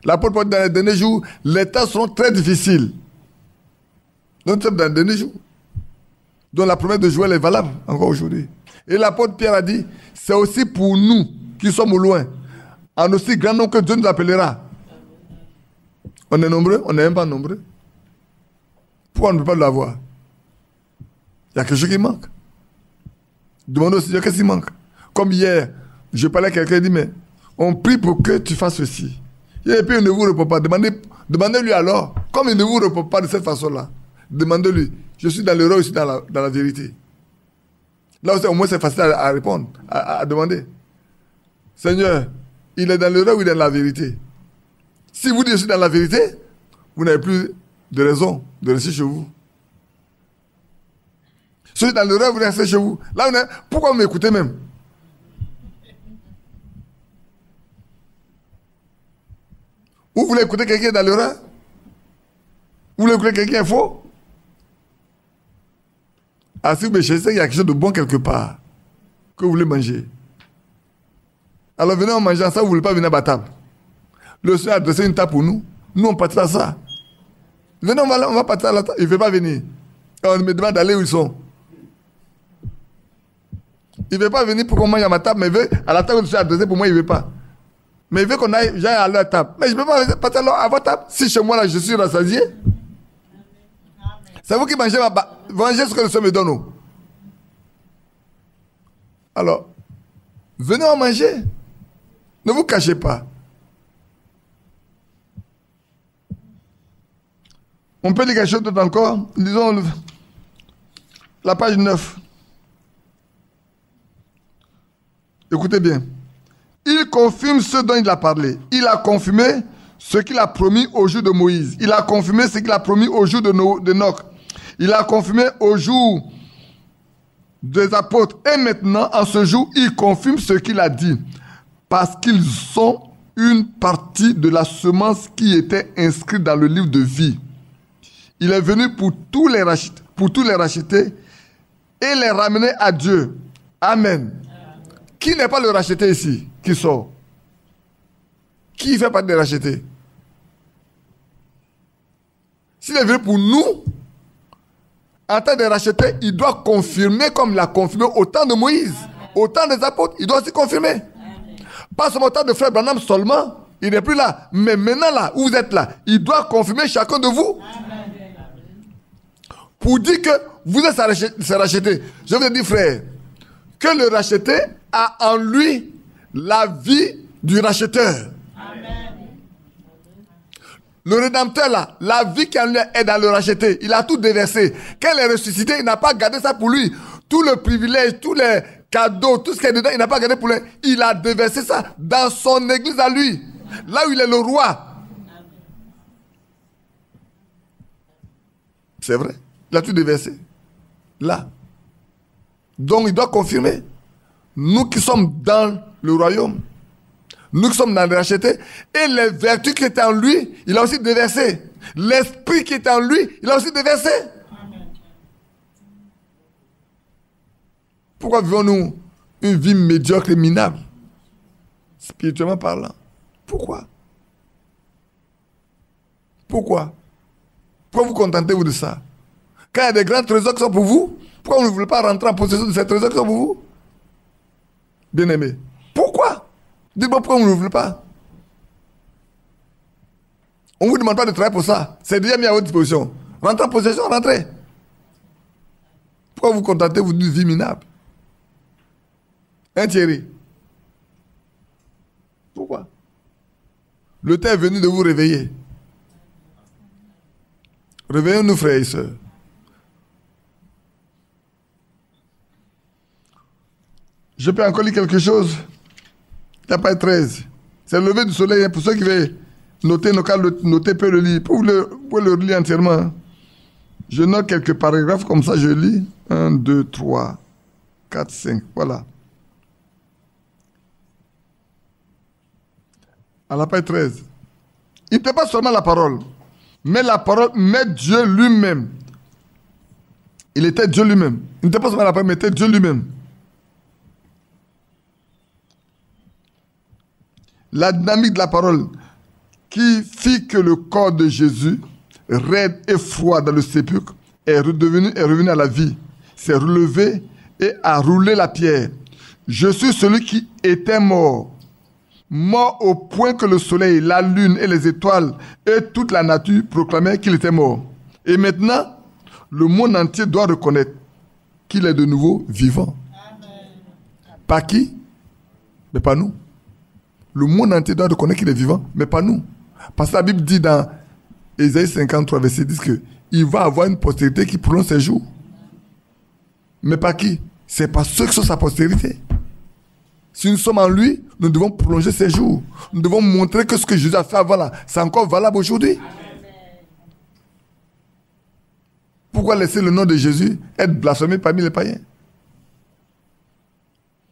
[SPEAKER 2] L'apôtre Paul dit dans les derniers jours, les temps seront très difficiles. Donc nous sommes dans les derniers jours. Donc la promesse de Joël est valable encore aujourd'hui. Et l'apôtre Pierre a dit, c'est aussi pour nous qui sommes au loin, en aussi grand nombre que Dieu nous appellera. On est nombreux, on n'est même pas nombreux. Pourquoi on ne peut pas l'avoir? Il y a quelque chose qui manque. Demandez au Seigneur qu'est-ce qui manque. Comme hier, je parlais à quelqu'un, il dit, mais on prie pour que tu fasses ceci. Et puis il ne vous répond pas. Demandez-lui alors, comme il ne vous répond pas de cette façon-là, demandez-lui, je suis dans l'erreur, je suis dans la vérité. Là aussi, au moins c'est facile à répondre, à demander. Seigneur, il est dans l'erreur ou il est dans la vérité? Si vous dites je suis dans la vérité, vous n'avez plus de raison de rester chez vous. Si vous êtes dans l'erreur, vous restez chez vous. Là, pourquoi vous m'écoutez même? Ou vous voulez écouter quelqu'un qui est dans l'erreur? Vous voulez écouter quelqu'un qui est faux? Ah, si vous me cherchez, il y a quelque chose de bon quelque part que vous voulez manger. Alors venez en manger ça, vous ne voulez pas venir à ma table. Le Seigneur a dressé une table pour nous. Nous, on partira à ça. Venez, on va partir à la table. Il ne veut pas venir. On me demande d'aller où ils sont. Il ne veut pas venir pour qu'on mange à ma table, mais il veut, à la table que je suis adressé, pour moi, il ne veut pas. Mais il veut qu'on aille à leur table. Mais je ne peux pas partir à votre table. Si chez moi, là, je suis rassasié. C'est vous qui mangez mangez ce que le Seigneur me donne. Alors, venez en manger. Ne vous cachez pas. On peut dire quelque chose d'autre encore. Lisons la page 9. Écoutez bien. Il confirme ce dont il a parlé. Il a confirmé ce qu'il a promis au jour de Moïse. Il a confirmé ce qu'il a promis au jour de Noc. Il a confirmé au jour des apôtres. Et maintenant, en ce jour, il confirme ce qu'il a dit. Parce qu'ils sont une partie de la semence qui était inscrite dans le livre de vie. Il est venu pour tous les racheter et les ramener à Dieu. Amen. Qui n'est pas le racheté ici, qui sort? Qui fait partie des rachetés? S'il est venu pour nous, en tant que racheté, il doit confirmer comme il a confirmé au temps de Moïse, au temps des apôtres, il doit aussi confirmer. Pas seulement au temps de frère Branham seulement, il n'est plus là, mais maintenant là, où vous êtes là, il doit confirmer chacun de vous. Pour dire que vous êtes racheté. Je vous dis, frère, que le racheté a en lui la vie du racheteur. Amen. Le rédempteur là, la vie qui en lui est dans le racheté. Il a tout déversé. Quand il est ressuscité, il n'a pas gardé ça pour lui. Tout le privilège, tous les cadeaux, tout ce qui est dedans, il n'a pas gardé pour lui. Il a déversé ça dans son église à lui. Là où il est le roi. C'est vrai. Il a tout déversé. Là. Donc il doit confirmer. Nous qui sommes dans le royaume, nous qui sommes dans le racheté, et les vertus qui étaient en lui, il a aussi déversé. L'esprit qui était en lui, il a aussi déversé. Amen. Pourquoi vivons-nous une vie médiocre et minable, spirituellement parlant? Pourquoi? Pourquoi vous contentez-vous de ça? Quand il y a des grands trésors qui sont pour vous, pourquoi vous ne voulez pas rentrer en possession de ces trésors qui sont pour vous? Bien-aimé. Pourquoi? Dites-moi pourquoi vous ne le voulez pas. On ne vous demande pas de travailler pour ça. C'est déjà mis à votre disposition. Rentrez en possession, rentrez. Pourquoi vous contentez-vous d'une vie minable? Hein, Thierry? Pourquoi? Le temps est venu de vous réveiller. Réveillons-nous, frères et sœurs. Je peux encore lire quelque chose. Il n'y a pas 13. C'est le lever du soleil. Pour ceux qui veulent noter, noter peut le lire. Vous pouvez le lire entièrement. Je note quelques paragraphes comme ça, je lis. 1, 2, 3, 4, 5. Voilà. à la page 13. Il n'était pas seulement la parole, mais la parole, mais Dieu lui-même. Il était Dieu lui-même. Il n'était pas seulement la parole, mais il était Dieu lui-même. La dynamique de la parole qui fit que le corps de Jésus, raide et froid dans le sépulcre, est revenu à la vie, s'est relevé et a roulé la pierre. Je suis celui qui était mort, mort au point que le soleil, la lune et les étoiles et toute la nature proclamaient qu'il était mort. Et maintenant, le monde entier doit reconnaître qu'il est de nouveau vivant. Amen. Pas qui? Mais pas nous. Le monde entier doit reconnaître qu'il est vivant, mais pas nous. Parce que la Bible dit dans Ésaïe 53, verset 10 qu'il va avoir une postérité qui prolonge ses jours. Mais pas qui? C'est pas ceux qui sont sa postérité. Si nous sommes en lui, nous devons prolonger ses jours. Nous devons montrer que ce que Jésus a fait avant là, c'est encore valable aujourd'hui. Pourquoi laisser le nom de Jésus être blasphémé parmi les païens?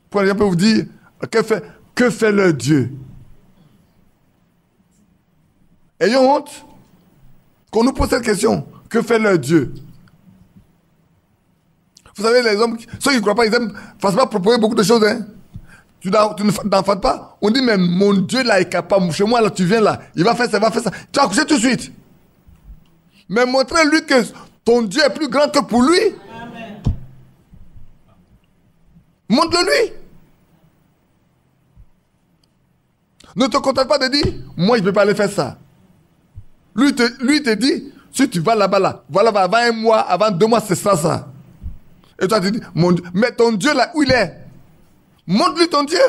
[SPEAKER 2] Pourquoi les gens peuvent vous dire, que fait leur Dieu? Ayons honte qu'on nous pose cette question. Que fait leur Dieu? Vous savez, les hommes, ceux qui ne croient pas, ils aiment facilement proposer beaucoup de choses. Hein? Tu n'en fais pas. On dit, mais mon Dieu là est capable. Chez moi, là, tu viens là. Il va faire ça, il va faire ça. Tu vas coucher tout de suite. Mais montrez-lui que ton Dieu est plus grand que pour lui. Amen. Montre-le-lui. Ne te contente pas de dire, moi je ne peux pas aller faire ça. Lui te dit, si tu vas là-bas, là, voilà, avant un mois, avant 2 mois, c'est ça. Et toi tu dis, mon Dieu, mais ton Dieu là, où il est? Montre-lui ton Dieu.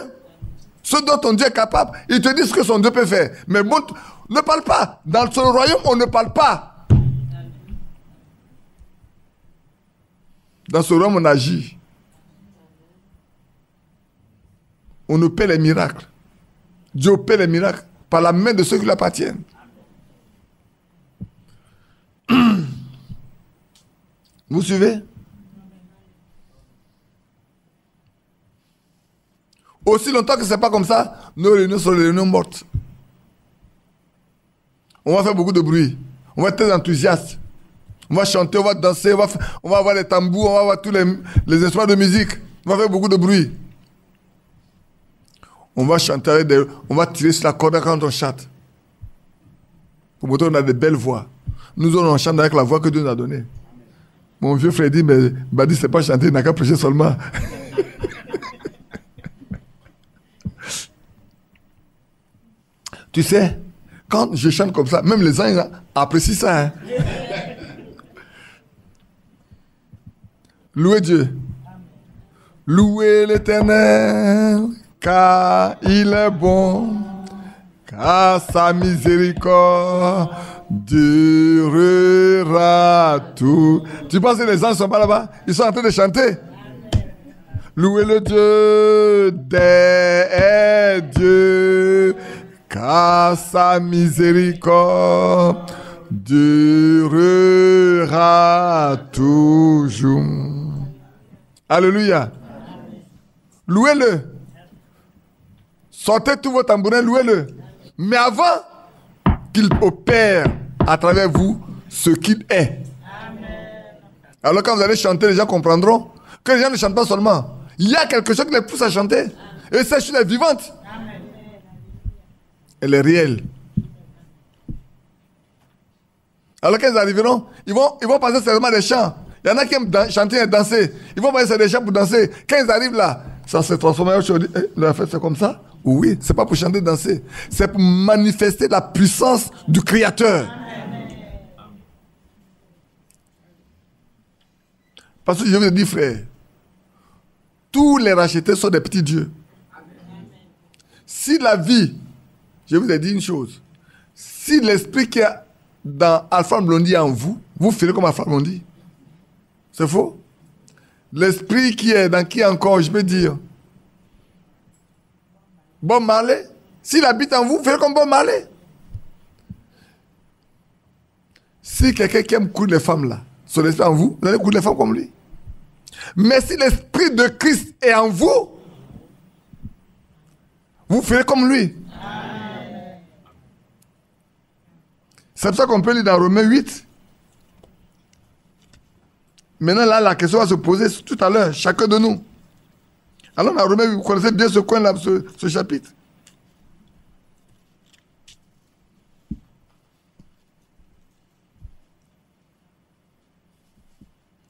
[SPEAKER 2] Ce dont ton Dieu est capable, il te dit ce que son Dieu peut faire. Mais ne parle pas. Dans ce royaume, on ne parle pas. Dans ce royaume, on agit. On nous paie les miracles. Dieu paie les miracles par la main de ceux qui lui appartiennent. Vous suivez? Aussi longtemps que ce n'est pas comme ça, nos réunions sont des réunions mortes. On va faire beaucoup de bruit. On va être très enthousiaste. On va chanter, on va danser, on va avoir les tambours, on va avoir tous les instruments de musique. On va faire beaucoup de bruit. On va chanter avec on va tirer sur la corde quand on chante. Pour montrer qu'on a de belles voix. Nous, on chante avec la voix que Dieu nous a donnée. Mon vieux frère dit, mais Badi, c'est pas chanter, il n'a qu'à prêcher seulement. Tu sais, quand je chante comme ça, même les gens apprécient ça. Hein? Louez Dieu. Louez l'Éternel, car il est bon, car sa miséricorde durera tout. Tu penses que les gens ne sont pas là-bas? Ils sont en train de chanter. Louez le Dieu des dieux, car sa miséricorde durera toujours. Alléluia. Louez-le. Sortez tous vos tambourins, louez-le. Mais avant qu'il opère à travers vous ce qu'il est. Alors quand vous allez chanter, les gens comprendront que les gens ne chantent pas seulement. Il y a quelque chose qui les pousse à chanter. Et cette chose est vivante. Elle est réelle. Alors quand ils arriveront, ils vont passer seulement des chants. Il y en a qui aiment chanter et danser. Ils vont passer des chants pour danser. Quand ils arrivent là, ça se transforme en chose. La fête c'est comme ça? Oui, c'est pas pour chanter et danser. C'est pour manifester la puissance du Créateur. Parce que je vous ai dit, frère, tous les rachetés sont des petits dieux. Si la vie, je vous ai dit une chose, si l'esprit qui est dans Alpha Blondy en vous, vous ferez comme Alpha Blondy. C'est faux? L'esprit qui est dans qui encore, je peux dire? Bob Marley. S'il habite en vous, vous ferez comme Bob Marley. Si quelqu'un qui aime courir les femmes là, son esprit en vous, vous allez courir les femmes comme lui. Mais si l'esprit de Christ est en vous, vous ferez comme lui. C'est pour ça qu'on peut lire dans Romains 8. Maintenant, là, la question va se poser tout à l'heure, chacun de nous. Alors, dans Romains 8, vous connaissez bien ce coin-là, ce chapitre.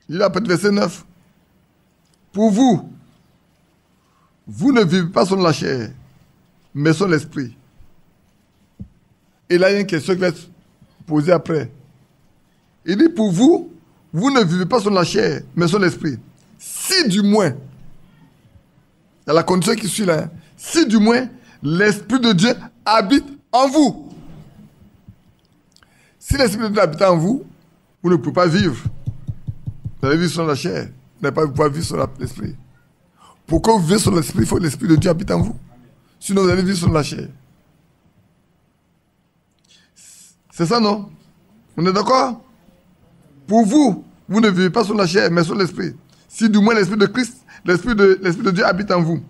[SPEAKER 2] Il y a peut-être verset 9. Pour vous, vous ne vivez pas selon la chair, mais selon l'esprit. Et là, il y a une question qui va être posée après. Il dit, pour vous, vous ne vivez pas selon la chair, mais selon l'esprit. Si du moins, il y a la condition qui suit là, si du moins, l'Esprit de Dieu habite en vous. Si l'Esprit de Dieu habite en vous, vous ne pouvez pas vivre. Vous allez vivre sur la chair. Vous n'allez pas pouvoir vivre sur l'esprit. Pour que vous viviez sur l'esprit, il faut que l'Esprit de Dieu habite en vous. Sinon, vous allez vivre sur la chair. C'est ça, non? On est d'accord? Pour vous, vous ne vivez pas sur la chair, mais sur l'esprit. Si du moins l'Esprit de Christ, l'Esprit de Dieu habite en vous.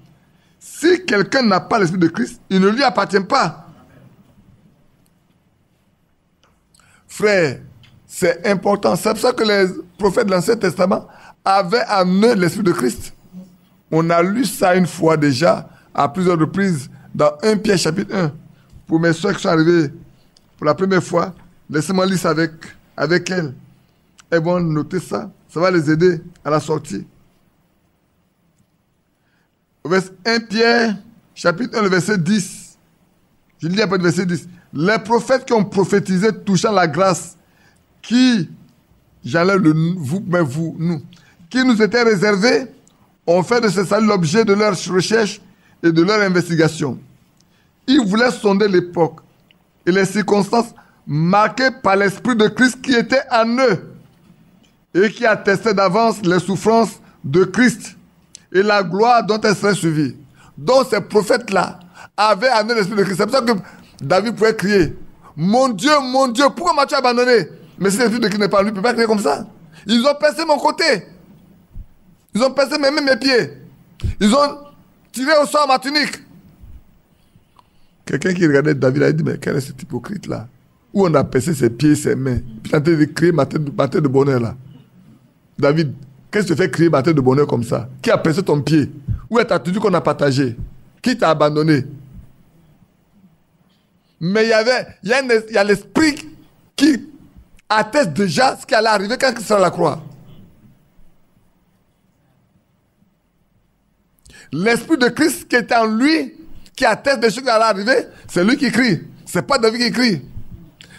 [SPEAKER 2] Si quelqu'un n'a pas l'Esprit de Christ, il ne lui appartient pas. Frère, c'est important. C'est pour ça que les prophètes de l'Ancien Testament avaient en eux l'Esprit de Christ. On a lu ça une fois déjà, à plusieurs reprises, dans 1 Pierre chapitre 1. Pour mes soeurs qui sont arrivées pour la première fois, laissez-moi lire ça avec elles. Elles vont noter ça. Ça va les aider à la sortie. 1 Pierre chapitre 1, le verset 10. Je lis un peu le verset 10. Les prophètes qui ont prophétisé touchant la grâce qui, j'enlève le vous, mais vous, nous, qui nous était réservés, ont fait de ce salut l'objet de leurs recherches et de leurs investigations. Ils voulaient sonder l'époque et les circonstances marquées par l'Esprit de Christ qui était en eux et qui attestait d'avance les souffrances de Christ et la gloire dont elles seraient suivies. Donc ces prophètes-là avaient en eux l'Esprit de Christ. C'est pour ça que David pouvait crier, mon Dieu, pourquoi m'as-tu abandonné? Mais si l'Esprit de Christ n'est pas en lui, il ne peut pas crier comme ça. Ils ont percé mon côté. Ils ont percé même mes pieds. Ils ont tiré au sort ma tunique. Quelqu'un qui regardait David a dit, mais quel est cet hypocrite-là? Où on a percé ses pieds, ses mains. Puis il a de crier ma tête de bonheur là. David, qu'est-ce que tu fais crier ma tête de bonheur comme ça? Qui a percé ton pied? Où est ta tunique qu'on a partagée? Qui t'a abandonné? Mais il y a l'esprit qui atteste déjà ce qui allait arriver quand il sera à la croix. L'Esprit de Christ qui est en lui, qui atteste des choses qui allaient arriver, c'est lui qui crie. C'est pas David qui crie.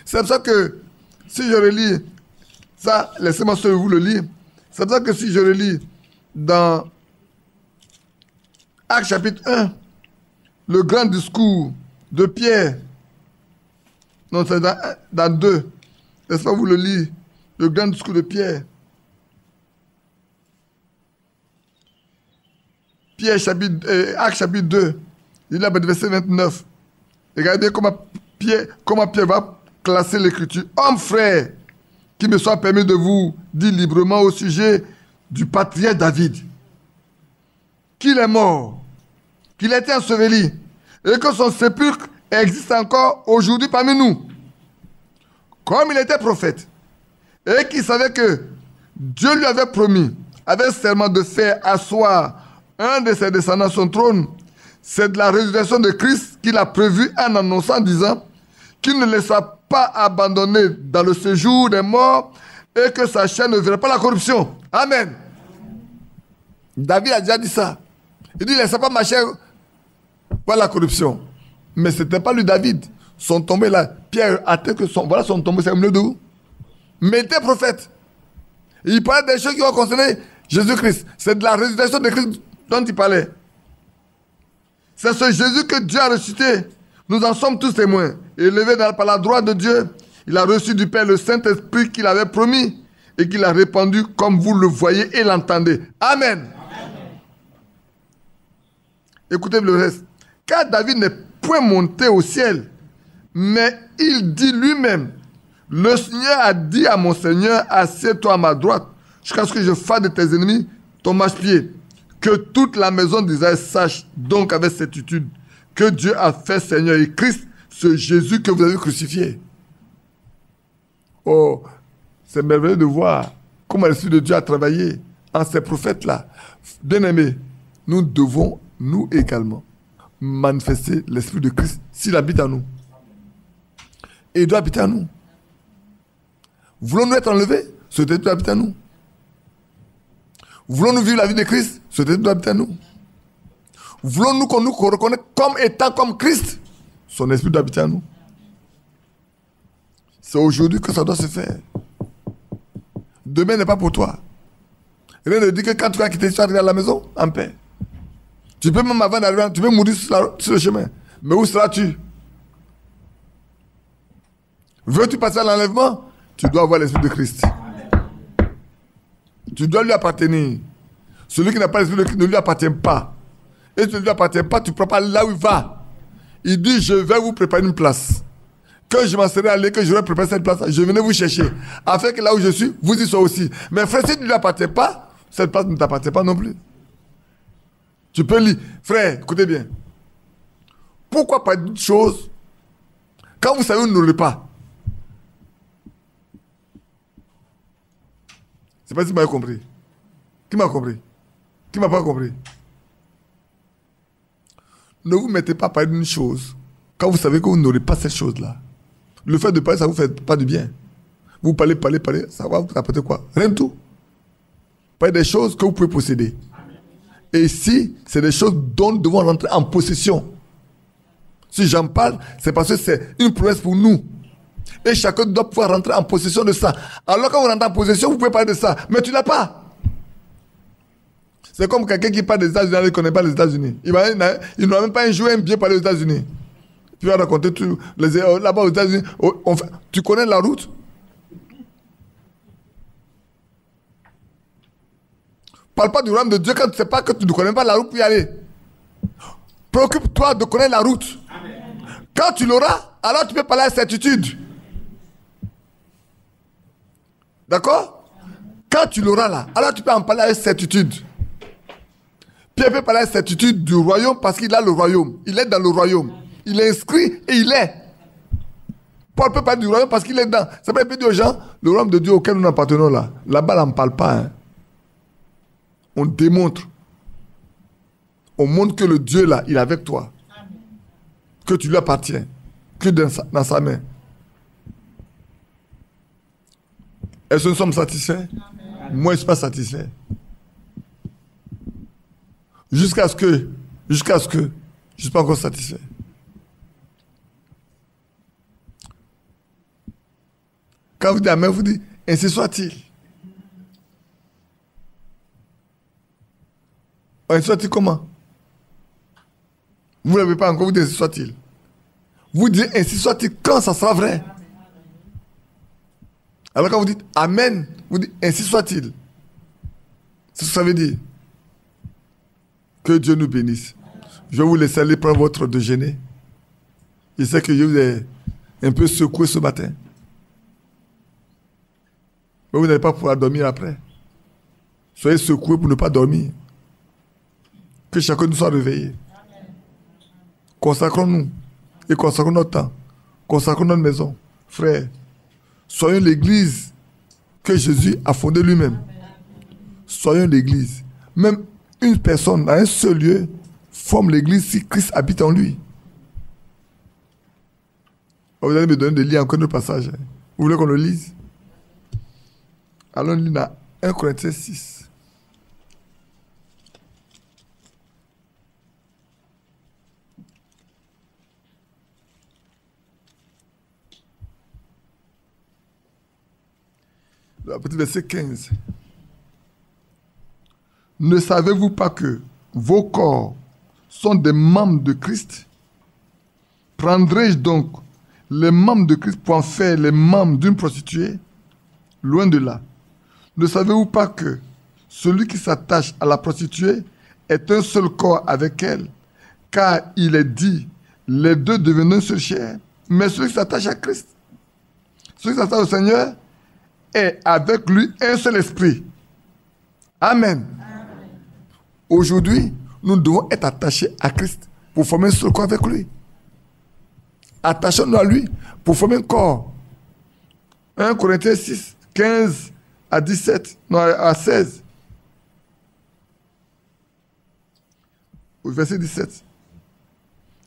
[SPEAKER 2] C'est pour ça que, si je relis ça, laissez-moi seul vous le lire. C'est pour ça que si je relis dans Actes chapitre 1, le grand discours de Pierre, non, c'est dans 2, laissez-moi vous le lire, le grand discours de Pierre. Actes chapitre 2, il est le verset 29. Regardez comment Pierre va classer l'écriture. Homme frère, qu'il me soit permis de vous dire librement au sujet du patriarche David, qu'il est mort, qu'il a été enseveli, et que son sépulcre existe encore aujourd'hui parmi nous. Comme il était prophète, et qu'il savait que Dieu lui avait promis, avec serment de faire asseoir un de ses descendants sur son trône, c'est de la résurrection de Christ qu'il a prévu en annonçant, disant qu'il ne laissera pas abandonner dans le séjour des morts et que sa chair ne verra pas la corruption. Amen. David a déjà dit ça. Il dit, ne laissez pas ma chair voir la corruption. Mais ce n'était pas lui, David. Son tombeau là, Pierre a dit que voilà son tombeau, c'est au milieu de où? Mais il était prophète. Et il parlait des choses qui vont concerner Jésus-Christ. C'est de la résurrection de Christ dont il parlait. C'est ce Jésus que Dieu a ressuscité. Nous en sommes tous témoins. Élevé par la droite de Dieu, il a reçu du Père le Saint-Esprit qu'il avait promis et qu'il a répandu comme vous le voyez et l'entendez. Amen. Écoutez le reste. Car David n'est point monté au ciel, mais il dit lui-même, le Seigneur a dit à mon Seigneur, assieds-toi à ma droite, jusqu'à ce que je fasse de tes ennemis ton marchepied. Que toute la maison d'Israël sache donc avec certitude que Dieu a fait Seigneur et Christ, ce Jésus que vous avez crucifié. Oh, c'est merveilleux de voir comment l'Esprit de Dieu a travaillé en ces prophètes-là. Bien-aimés, nous devons, nous également, manifester l'Esprit de Christ s'il habite en nous. Et il doit habiter en nous. Voulons-nous être enlevés? Cet Esprit doit habiter en nous. Voulons-nous vivre la vie de Christ? Cet Esprit doit habiter en nous. Voulons-nous qu'on nous reconnaisse comme étant comme Christ? Son Esprit doit habiter en nous. C'est aujourd'hui que ça doit se faire. Demain n'est pas pour toi. Rien ne dit que quand tu vas quitter, tu vas arriver à la maison en paix. Tu peux même avant d'arriver, tu peux mourir sur le chemin. Mais où seras-tu? Veux-tu passer à l'enlèvement? Tu dois avoir l'Esprit de Christ. Tu dois lui appartenir. Celui qui n'a pas l'Esprit de Christ ne lui appartient pas. Et tu ne lui appartiens pas, tu ne prends pas là où il va. Il dit, je vais vous préparer une place. Que je m'en serais allé, que j'aurais préparé cette place, je venais vous chercher. Afin que là où je suis, vous y soyez aussi. Mais frère, si tu ne lui appartiens pas, cette place ne t'appartient pas non plus. Tu peux lire. Frère, écoutez bien. Pourquoi pas d'une chose quand vous savez où vous n'aurez pas? Je ne sais pas si vous m'avez compris. Qui m'a compris? Qui ne m'a pas compris? Ne vous mettez pas à parler d'une chose quand vous savez que vous n'aurez pas cette chose-là. Le fait de parler, ça ne vous fait pas du bien. Vous parlez, ça va vous apporter quoi? Rien du tout. Parlez des choses que vous pouvez posséder. Et ici, c'est des choses dont nous devons rentrer en possession. Si j'en parle, c'est parce que c'est une promesse pour nous. Et chacun doit pouvoir rentrer en possession de ça. Alors quand vous rentrez en possession, vous pouvez parler de ça. Mais tu ne l'as pas. C'est comme quelqu'un qui parle des États-Unis, il ne connaît pas les États-Unis. Il n'a même pas joué un billet pour aller aux États-Unis. Tu vas raconter tout. Là-bas aux États-Unis, tu connais la route? Parle pas du royaume de Dieu quand tu ne sais pas que tu ne connais pas la route pour y aller. Préoccupe-toi de connaître la route. Amen. Quand tu l'auras, alors tu peux parler avec certitude. D'accord? Quand tu l'auras là, alors tu peux en parler avec certitude. Pierre peut parler avec certitude du royaume parce qu'il a le royaume. Il est dans le royaume. Il est inscrit et il est. Paul peut parler du royaume parce qu'il est dedans. C'est pas il peut dire aux gens, le royaume de Dieu auquel nous appartenons là. Là-bas, on n'en parle pas. Hein. On démontre. On montre que le Dieu là, il est avec toi. Que tu lui appartiens. Que dans sa main. Est-ce que nous sommes satisfaits? Amen. Moi, je ne suis pas satisfait. Jusqu'à ce que je ne suis pas encore satisfait. Quand vous dites Amen, vous dites, ainsi soit-il. Ainsi soit-il comment? Vous ne l'avez pas encore, vous dites ainsi soit-il. Vous dites ainsi soit-il quand ça sera vrai. Alors quand vous dites Amen, vous dites ainsi soit-il. C'est ce que ça veut dire. Que Dieu nous bénisse. Je vais vous laisser aller prendre votre déjeuner. Je sais que je vous ai un peu secoué ce matin. Mais vous n'allez pas pouvoir dormir après. Soyez secoués pour ne pas dormir. Que chacun nous soit réveillé. Consacrons-nous et consacrons notre temps. Consacrons notre maison. Frères, soyons l'église que Jésus a fondée lui-même. Soyons l'église. Même une personne dans un seul lieu forme l'église si Christ habite en lui. Vous allez me donner de lire encore le passage. Vous voulez qu'on le lise? Allons lire dans 1 Corinthiens 6. Le petit verset 15. Ne savez-vous pas que vos corps sont des membres de Christ? Prendrai-je donc les membres de Christ pour en faire les membres d'une prostituée? Loin de là. Ne savez-vous pas que celui qui s'attache à la prostituée est un seul corps avec elle? Car il est dit, les deux deviennent une seule chair. Mais celui qui s'attache à Christ, celui qui s'attache au Seigneur, est avec lui un seul esprit. Amen. Aujourd'hui, nous devons être attachés à Christ pour former un seul corps avec lui. Attachons-nous à lui pour former un corps. 1 Corinthiens 6, 15 à 17, non, à 16. Au verset 17.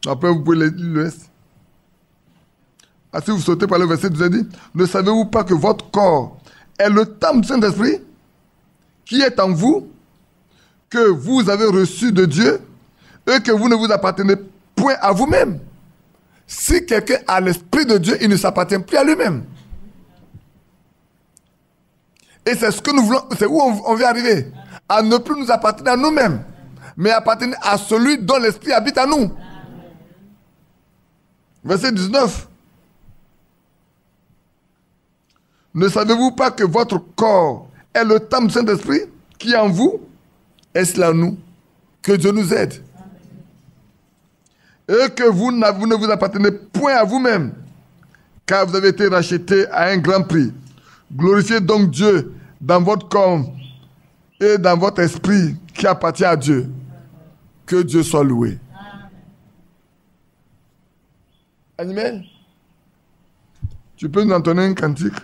[SPEAKER 2] Après, vous pouvez lire le reste. Ah, si vous sautez par le verset 12, dit, ne savez-vous pas que votre corps est le temple du Saint-Esprit qui est en vous, que vous avez reçu de Dieu, et que vous ne vous appartenez point à vous-même. Si quelqu'un a l'Esprit de Dieu, il ne s'appartient plus à lui-même. Et c'est ce que nous voulons, c'est où on veut arriver. À ne plus nous appartenir à nous-mêmes, mais appartenir à celui dont l'Esprit habite en nous. Verset 19. Ne savez-vous pas que votre corps est le temple du Saint-Esprit qui est en vous? Est-ce là nous? Que Dieu nous aide. Et que vous ne vous appartenez point à vous-même, car vous avez été rachetés à un grand prix. Glorifiez donc Dieu dans votre corps et dans votre esprit qui appartient à Dieu. Que Dieu soit loué. Animel, tu peux nous entonner un cantique?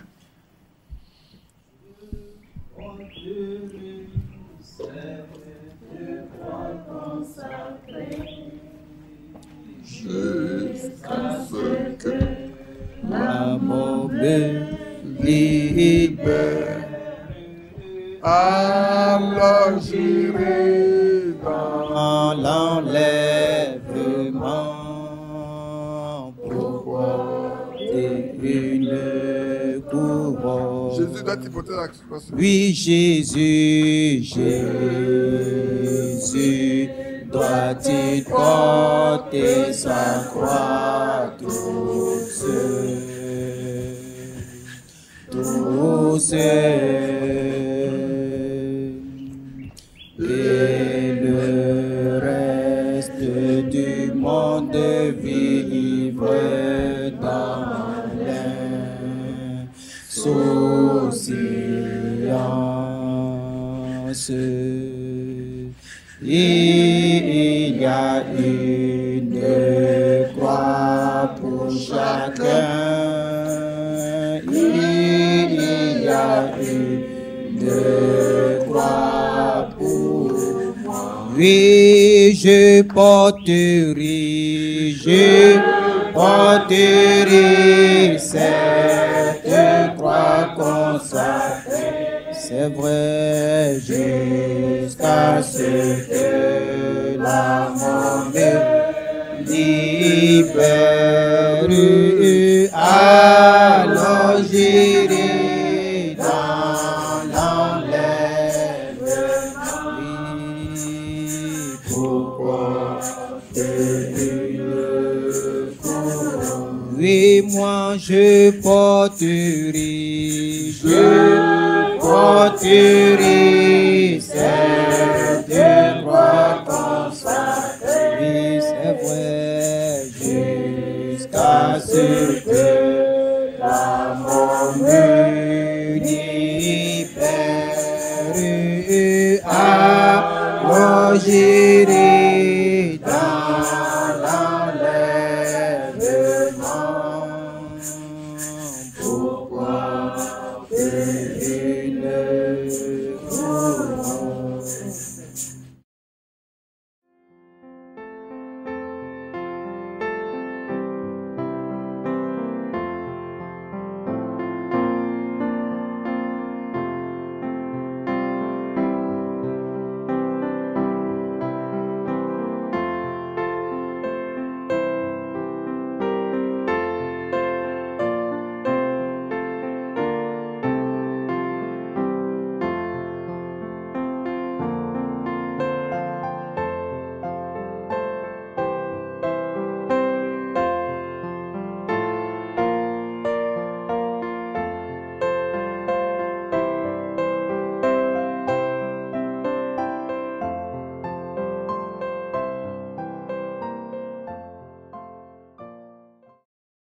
[SPEAKER 2] Jusqu'à ce que
[SPEAKER 1] la mort me libère.
[SPEAKER 2] Alors j'irai
[SPEAKER 1] dans l'enlèvement pour porter une couronne.
[SPEAKER 2] Jésus doit porter la croix.
[SPEAKER 1] Oui, Jésus doit-il porter sa croix douce, et le reste du monde vivre dans l'insouciance. Il y a une croix pour chacun. Il y a une croix pour moi. Oui, je porterai cette croix consacrée. C'est vrai, jusqu'à ce que la mort me libère. Alors j'irai dans l'enlèvement. Oui, pourquoi une couronne? Oui, moi je porterai cette croix consacrée. Oui, c'est vrai, jusqu'à ce que la mort me libère. Alors j'irai